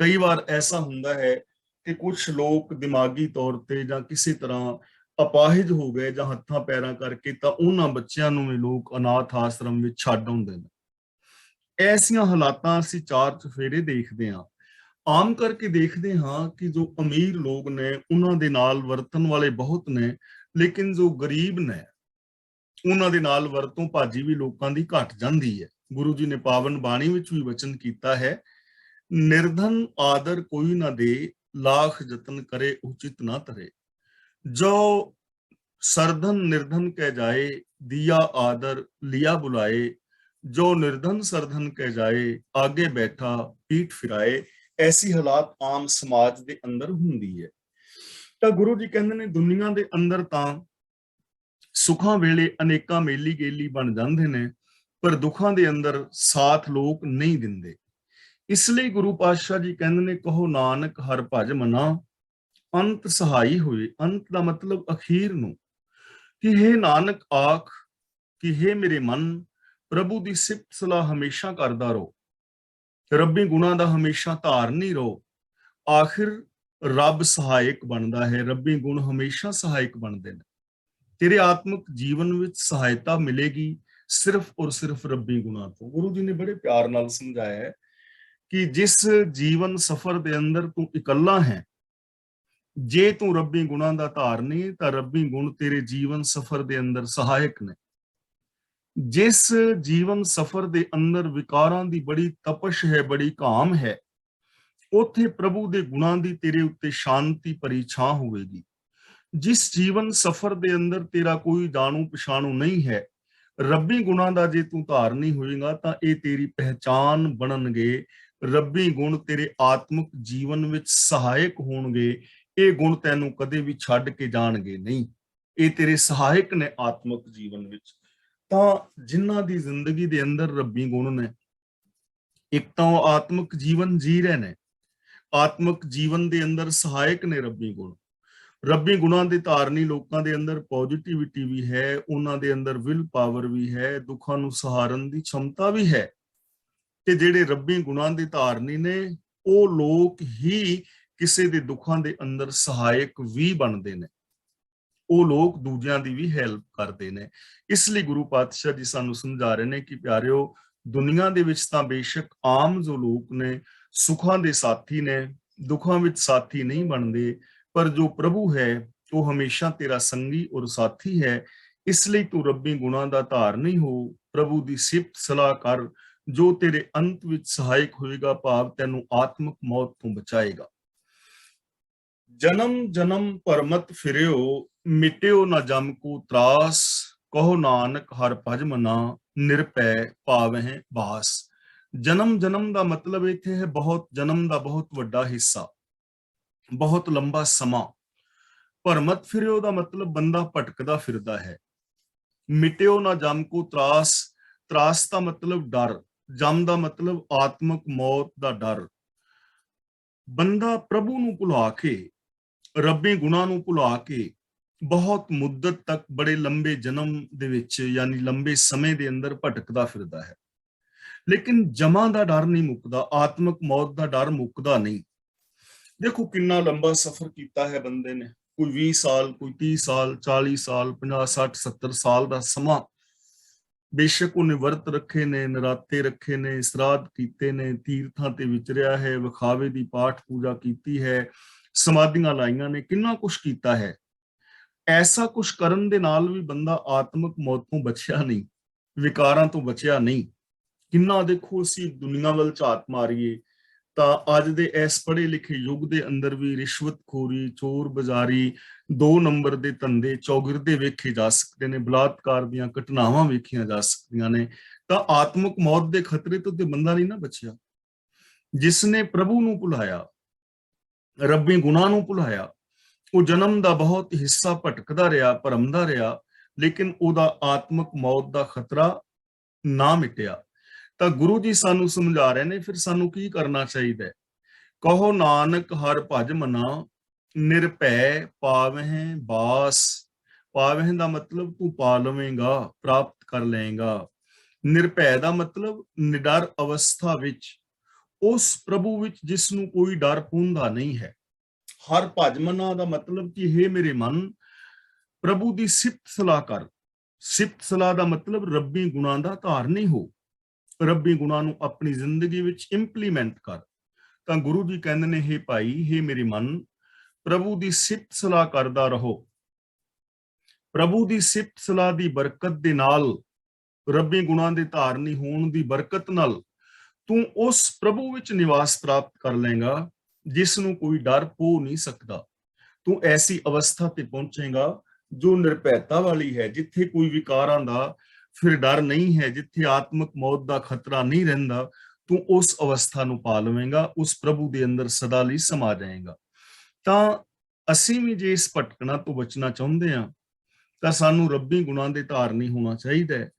ਕਈ ਵਾਰ ਐਸਾ ਹੁੰਦਾ ਹੈ ਕਿ ਕੁਝ ਲੋਕ ਦਿਮਾਗੀ ਤੌਰ ਤੇ ਜਾਂ ਕਿਸੇ ਤਰ੍ਹਾਂ ਅਪਾਹਿਜ ਹੋ ਗਏ ਜਾਂ ਹੱਥਾਂ ਪੈਰਾਂ ਕਰਕੇ, ਤਾਂ ਉਹਨਾਂ ਬੱਚਿਆਂ ਨੂੰ ਵੀ ਲੋਕ ਅਨਾਥ ਆਸ਼ਰਮ ਵਿੱਚ ਛੱਡ ਆਉਂਦੇ ਨੇ। ਐਸੀਆਂ ਹਾਲਾਤਾਂ ਅਸੀਂ ਚਾਰ ਚਫੇਰੇ ਦੇਖਦੇ ਹਾਂ। ਆਮ ਕਰਕੇ ਦੇਖਦੇ ਹਾਂ ਕਿ ਜੋ ਅਮੀਰ ਲੋਕ ਨੇ ਉਹਨਾਂ ਦੇ ਨਾਲ ਵਰਤਣ ਵਾਲੇ ਬਹੁਤ ਨੇ, ਲੇਕਿਨ ਜੋ ਗਰੀਬ ਨੇ ਉਹਨਾਂ ਦੇ ਨਾਲ ਵਰਤੋਂ ਭਾਜੀ ਵੀ ਲੋਕਾਂ ਦੀ ਘਟ ਜਾਂਦੀ ਹੈ। ਗੁਰੂ ਜੀ ਨੇ ਪਾਵਨ ਬਾਣੀ ਵਿੱਚ ਵੀ ਵਚਨ ਕੀਤਾ ਹੈ, ਨਿਰਧਨ ਆਦਰ ਕੋਈ ਨਾ ਦੇ, लाख जतन करे उचित ना तरे। जो सरधन निर्धन कह जाए, दिया आदर लिया बुलाए, जो निर्धन सरधन कह जाए, आगे बैठा पीठ फिराए। ऐसी हालात आम समाज दे अंदर हुंदी है। ਤਾਂ ਗੁਰੂ ਜੀ ਕਹਿੰਦੇ ਨੇ ਦੁਨੀਆ ਦੇ ਅੰਦਰ ਤਾਂ ਸੁੱਖਾਂ ਵੇਲੇ ਅਨੇਕਾਂ ਮੇਲੀ ਗੇਲੀ ਬਣ ਜਾਂਦੇ ਨੇ, ਪਰ ਦੁੱਖਾਂ ਦੇ ਅੰਦਰ ਸਾਥ ਲੋਕ ਨਹੀਂ ਦਿੰਦੇ। ਇਸ ਲਈ ਗੁਰੂ ਪਾਤਸ਼ਾਹ ਜੀ ਕਹਿੰਦੇ ਨੇ, ਕਹੋ ਨਾਨਕ ਹਰ ਭਜ ਮਨਾ, ਅੰਤ ਸਹਾਈ ਹੋਏ। ਅੰਤ ਦਾ ਮਤਲਬ ਅਖੀਰ ਨੂੰ, ਕਿ हे ਨਾਨਕ ਆਖ ਕਿ हे ਮੇਰੇ ਮਨ, ਪ੍ਰਭੂ ਦੀ ਸਿਫਤ ਸਲਾਹ ਹਮੇਸ਼ਾ ਕਰਦਾ ਰਹੋ, ਰੱਬੀ ਗੁਣਾਂ ਦਾ ਹਮੇਸ਼ਾ ਧਾਰਨੀ ਰਹੋ। ਆਖਿਰ ਰੱਬ ਸਹਾਇਕ ਬਣਦਾ ਹੈ, ਰੱਬੀ ਗੁਣ ਹਮੇਸ਼ਾ ਸਹਾਇਕ ਬਣਦੇ ਨੇ। ਤੇਰੇ ਆਤਮਿਕ ਜੀਵਨ ਵਿੱਚ ਸਹਾਇਤਾ ਮਿਲੇਗੀ ਸਿਰਫ ਔਰ ਸਿਰਫ ਰੱਬੀ ਗੁਣਾਂ ਤੋਂ। ਗੁਰੂ ਜੀ ਨੇ ਬੜੇ ਪਿਆਰ ਨਾਲ ਸਮਝਾਇਆ ਹੈ ਕਿ ਜਿਸ ਜੀਵਨ ਸਫਰ ਦੇ ਅੰਦਰ ਤੂੰ ਇਕੱਲਾ ਹੈ, ਜੇ ਤੂੰ ਰੱਬੀ ਗੁਣਾਂ ਦਾ ਧਾਰਨੀ ਤਾਂ ਰੱਬੀ ਗੁਣ ਤੇਰੇ ਜੀਵਨ ਸਫਰ ਦੇ ਅੰਦਰ ਸਹਾਇਕ ਨੇ। ਜਿਸ ਜੀਵਨ ਸਫਰ ਦੇ ਅੰਦਰ ਵਿਕਾਰਾਂ ਦੀ ਬੜੀ ਤਪਸ਼ ਹੈ, ਬੜੀ ਘਾਮ ਹੈ, ਉੱਥੇ ਪ੍ਰਭੂ ਦੇ ਗੁਣਾਂ ਦੀ ਤੇਰੇ ਉੱਤੇ ਸ਼ਾਂਤੀ ਭਰੀ ਛਾਂ ਹੋਵੇਗੀ। ਜਿਸ ਜੀਵਨ ਸਫਰ ਦੇ ਅੰਦਰ ਤੇਰਾ ਕੋਈ ਜਾਣੂ ਪਛਾਣੂ ਨਹੀਂ ਹੈ, ਰੱਬੀ ਗੁਣਾਂ ਦਾ ਜੇ ਤੂੰ ਧਾਰਨੀ ਹੋਏਗਾ ਤਾਂ ਇਹ ਤੇਰੀ ਪਹਿਚਾਨ ਬਣਨਗੇ। ਰੱਬੀ ਗੁਣ ਤੇਰੇ ਆਤਮਿਕ ਜੀਵਨ ਵਿੱਚ ਸਹਾਇਕ ਹੋਣਗੇ। ਇਹ ਗੁਣ ਤੈਨੂੰ ਕਦੇ ਵੀ ਛੱਡ ਕੇ ਜਾਣਗੇ ਨਹੀਂ, ਇਹ ਤੇਰੇ ਸਹਾਇਕ ਨੇ ਆਤਮਿਕ ਜੀਵਨ ਵਿੱਚ। ਤਾਂ ਜਿਨ੍ਹਾਂ ਦੀ ਜ਼ਿੰਦਗੀ ਦੇ ਅੰਦਰ ਰੱਬੀ ਗੁਣ ਨੇ, ਇੱਕ ਤਾਂ ਉਹ ਆਤਮਿਕ ਜੀਵਨ ਜੀ ਰਹੇ ਨੇ, ਆਤਮਿਕ ਜੀਵਨ ਦੇ ਅੰਦਰ ਸਹਾਇਕ ਨੇ ਰੱਬੀ ਗੁਣ। ਰੱਬੀ ਗੁਣਾਂ ਦੇ ਧਾਰਨੀ ਲੋਕਾਂ ਦੇ ਅੰਦਰ ਪੋਜ਼ਿਟਿਵਿਟੀ ਵੀ ਹੈ, ਉਹਨਾਂ ਦੇ ਅੰਦਰ ਵਿਲ ਪਾਵਰ ਵੀ ਹੈ, ਦੁੱਖਾਂ ਨੂੰ ਸਹਾਰਨ ਦੀ क्षमता ਵੀ ਹੈ। ਤੇ ਜਿਹੜੇ ਰੱਬੀ ਗੁਣਾਂ ਦੇ ਧਾਰਨੀ ਨੇ, ਉਹ ਲੋਕ ਹੀ ਕਿਸੇ ਦੇ ਦੁੱਖਾਂ ਦੇ ਅੰਦਰ ਸਹਾਇਕ ਵੀ ਬਣਦੇ ਨੇ, ਉਹ ਲੋਕ ਦੂਜਿਆਂ ਦੀ ਵੀ ਹੈਲਪ ਕਰਦੇ ਨੇ। ਇਸ ਲਈ ਗੁਰੂ ਪਾਤਸ਼ਾਹ ਜੀ ਸਾਨੂੰ ਸਮਝਾ ਰਹੇ ਨੇ ਕਿ ਪਿਆਰਿਓ, ਦੁਨੀਆ ਦੇ ਵਿੱਚ ਤਾਂ ਬੇਸ਼ੱਕ ਆਮ ਜੋ ਲੋਕ ਨੇ ਸੁੱਖਾਂ ਦੇ ਸਾਥੀ ਨੇ, ਦੁੱਖਾਂ ਵਿੱਚ ਸਾਥੀ ਨਹੀਂ ਬਣਦੇ, ਪਰ ਜੋ ਪ੍ਰਭੂ ਹੈ ਉਹ ਹਮੇਸ਼ਾ ਤੇਰਾ ਸੰਗੀ ਔਰ ਸਾਥੀ ਹੈ। ਇਸ ਲਈ ਤੂੰ ਰੱਬੀ ਗੁਣਾਂ ਦਾ ਧਾਰਨੀ ਹੋ, ਪ੍ਰਭੂ ਦੀ ਸਿਫਤ ਸਲਾਹ ਕਰ, ਜੋ ਤੇਰੇ ਅੰਤ ਵਿੱਚ ਸਹਾਇਕ ਹੋਏਗਾ, ਭਾਵ ਤੈਨੂੰ ਆਤਮਿਕ ਮੌਤ ਤੋਂ ਬਚਾਏਗਾ। ਜਨਮ ਜਨਮ ਪਰਮਤ ਫਿਰਿਓ, ਮਿਟਿਓ ਨਾ ਜਮ ਕੋ ਤਰਾਸ, ਕਹੋ ਨਾਨਕ ਹਰ ਭਜ ਮਨਾ, ਨਿਰਭੈ ਪਾਵਹਿ ਬਾਸ। ਜਨਮ ਜਨਮ ਦਾ ਮਤਲਬ ਇੱਥੇ ਹੈ ਬਹੁਤ ਜਨਮ ਦਾ ਬਹੁਤ ਵੱਡਾ ਹਿੱਸਾ, ਬਹੁਤ ਲੰਬਾ ਸਮਾਂ। ਪਰਮਤ ਫਿਰਿਓ ਦਾ ਮਤਲਬ ਬੰਦਾ ਭਟਕਦਾ ਫਿਰਦਾ ਹੈ। ਮਿਟਿਓ ਨਾ ਜਮ ਕੋ ਤਰਾਸ, ਤਰਾਸ ਦਾ ਮਤਲਬ ਡਰ, ਜਮ ਦਾ ਮਤਲਬ ਆਤਮਿਕ ਮੌਤ ਦਾ ਡਰ। ਬੰਦਾ ਪ੍ਰਭੂ ਨੂੰ ਭੁਲਾ ਕੇ, ਰੱਬੀ ਗੁਣਾਂ ਨੂੰ ਭੁਲਾ ਕੇ ਬਹੁਤ ਮੁੱਦਤ ਤੱਕ, ਬੜੇ ਲੰਬੇ ਜਨਮ ਦੇ ਵਿੱਚ ਯਾਨੀ ਲੰਬੇ ਸਮੇਂ ਦੇ ਅੰਦਰ ਭਟਕਦਾ ਫਿਰਦਾ ਹੈ। ਲੇਕਿਨ ਜਮਾਂ ਦਾ ਡਰ ਨਹੀਂ ਮੁੱਕਦਾ, ਆਤਮਿਕ ਮੌਤ ਦਾ ਡਰ ਮੁੱਕਦਾ ਨਹੀਂ। ਦੇਖੋ ਕਿੰਨਾ ਲੰਬਾ ਸਫ਼ਰ ਕੀਤਾ ਹੈ ਬੰਦੇ ਨੇ, ਕੋਈ 20 ਸਾਲ, ਕੋਈ 30 ਸਾਲ, 40 ਸਾਲ, 50, 60, 70 ਸਾਲ ਦਾ ਸਮਾਂ। ਬੇਸ਼ੱਕ ਉਹਨੇ ਵਰਤ ਰੱਖੇ ਨੇ, ਨਰਾਤੇ ਰੱਖੇ ਨੇ, ਸਰਾਧ ਕੀਤੇ ਨੇ, ਤੀਰਥਾਂ ਤੇ ਵਿਚਰਿਆ ਹੈ, ਵਿਖਾਵੇ ਦੀ ਪਾਠ ਪੂਜਾ ਕੀਤੀ ਹੈ, ਸਮਾਧੀਆਂ ਲਾਈਆਂ ਨੇ, ਕਿੰਨਾ ਕੁਛ ਕੀਤਾ ਹੈ। ਐਸਾ ਕੁਛ ਕਰਨ ਦੇ ਨਾਲ ਵੀ ਬੰਦਾ ਆਤਮਿਕ ਮੌਤ ਤੋਂ ਬਚਿਆ ਨਹੀਂ, ਵਿਕਾਰਾਂ ਤੋਂ ਬਚਿਆ ਨਹੀਂ। ਕਿੰਨਾ ਦੇਖੋ ਅਸੀਂ ਦੁਨੀਆ ਵੱਲ ਝਾਤ ਮਾਰੀਏ ਤਾਂ ਅੱਜ ਦੇ ਇਸ ਪੜ੍ਹੇ ਲਿਖੇ ਯੁੱਗ ਦੇ ਅੰਦਰ ਵੀ ਰਿਸ਼ਵਤਖੋਰੀ, ਚੋਰ ਬਜ਼ਾਰੀ, 2 ਨੰਬਰ ਦੇ ਧੰਦੇ, ਚੌਗਿਰਦੇ ਵੇਖੇ ਜਾ ਸਕਦੇ ਨੇ, ਬਲਾਤਕਾਰ ਦੀਆਂ ਘਟਨਾਵਾਂ ਵੇਖੀਆਂ ਜਾ ਸਕਦੀਆਂ ਨੇ। ਤਾਂ ਆਤਮਿਕ ਮੌਤ ਦੇ ਖਤਰੇ ਤੋਂ ਤੇ ਬੰਦਾ ਨਹੀਂ ਨਾ ਬਚਿਆ। ਜਿਸਨੇ ਪ੍ਰਭੂ ਨੂੰ ਭੁਲਾਇਆ, ਰੱਬੀ ਗੁਣਾਂ ਨੂੰ ਭੁਲਾਇਆ, ਉਹ ਜਨਮ ਦਾ ਬਹੁਤ ਹਿੱਸਾ ਭਟਕਦਾ ਰਿਹਾ, ਭਰਮਦਾ ਰਿਹਾ, ਲੇਕਿਨ ਉਹਦਾ ਆਤਮਿਕ ਮੌਤ ਦਾ ਖਤਰਾ ਨਾ ਮਿਟਿਆ। ਤਾਂ ਗੁਰੂ ਜੀ ਸਾਨੂੰ ਸਮਝਾ ਰਹੇ ਨੇ ਫਿਰ ਸਾਨੂੰ ਕੀ ਕਰਨਾ ਚਾਹੀਦਾ ਹੈ। ਕਹੋ ਨਾਨਕ ਹਰ ਭਜ ਮਨਾ, ਨਿਰਭੈ ਪਾਵਹਿ ਬਾਸ। ਪਾਵਹਿ ਦਾ ਮਤਲਬ ਤੂੰ ਪਾ ਲਵੇਂਗਾ, ਪ੍ਰਾਪਤ ਕਰ ਲਏਗਾ। ਨਿਰਭੈ ਦਾ ਮਤਲਬ ਨਿਡਰ ਅਵਸਥਾ ਵਿੱਚ, ਉਸ ਪ੍ਰਭੂ ਵਿੱਚ ਜਿਸ ਨੂੰ ਕੋਈ ਡਰ ਪੂੰਦਾ ਨਹੀਂ ਹੈ। ਹਰ ਭਜ ਮਨਾ ਦਾ ਮਤਲਬ ਕਿ हे ਮੇਰੇ ਮਨ, ਪ੍ਰਭੂ ਦੀ ਸਿਫਤ ਸਲਾਹ ਕਰ। ਸਿਫਤ ਸਲਾਹ ਦਾ ਮਤਲਬ ਰੱਬੀ ਗੁਣਾਂ ਦਾ ਧਾਰਨੀ ਹੋ, ਰੱਬੀ ਗੁਣਾਂ ਨੂੰ ਆਪਣੀ ਜ਼ਿੰਦਗੀ ਵਿੱਚ ਇੰਪਲੀਮੈਂਟ ਕਰ। ਤਾਂ ਗੁਰੂ ਜੀ ਕਹਿੰਦੇ ਨੇ, हे ਭਾਈ, हे ਮੇਰੇ ਮਨ, ਪ੍ਰਭੂ ਦੀ ਸਿਫਤ ਸਲਾਹ ਕਰਦਾ ਰਹੋ। ਪ੍ਰਭੂ ਦੀ ਸਿਫਤ ਸਲਾਹ ਦੀ ਬਰਕਤ ਦੇ ਨਾਲ, ਰੱਬੀ ਗੁਣਾਂ ਦੇ ਧਾਰਨੀ ਹੋਣ ਦੀ ਬਰਕਤ ਨਾਲ ਤੂੰ ਉਸ ਪ੍ਰਭੂ ਵਿੱਚ ਨਿਵਾਸ ਪ੍ਰਾਪਤ ਕਰ ਲਏਗਾ ਜਿਸ ਨੂੰ ਕੋਈ ਡਰ ਪੋ ਨਹੀਂ ਸਕਦਾ। ਤੂੰ ਐਸੀ ਅਵਸਥਾ ਤੇ ਪਹੁੰਚੇਗਾ ਜੋ ਨਿਰਭੈਤਾ ਵਾਲੀ ਹੈ, ਜਿੱਥੇ ਕੋਈ ਵਿਕਾਰਾਂ ਦਾ ਫਿਰ ਡਰ ਨਹੀਂ ਹੈ, ਜਿੱਥੇ ਆਤਮਿਕ ਮੌਤ ਦਾ ਖਤਰਾ ਨਹੀਂ ਰਹਿੰਦਾ। ਤੂੰ ਉਸ ਅਵਸਥਾ ਨੂੰ ਪਾ ਲਵੇਂਗਾ, ਉਸ ਪ੍ਰਭੂ ਦੇ ਅੰਦਰ ਸਦਾ ਲਈ ਸਮਾ ਜਾਏਗਾ। ਤਾਂ ਅਸੀਂ ਵੀ ਜੇ ਇਸ ਭਟਕਣਾ ਤੋਂ ਬਚਣਾ ਚਾਹੁੰਦੇ ਹਾਂ ਤਾਂ ਸਾਨੂੰ ਰੱਬੀ ਗੁਣਾਂ ਦੇ ਧਾਰਨੀ ਹੋਣਾ ਚਾਹੀਦਾ ਹੈ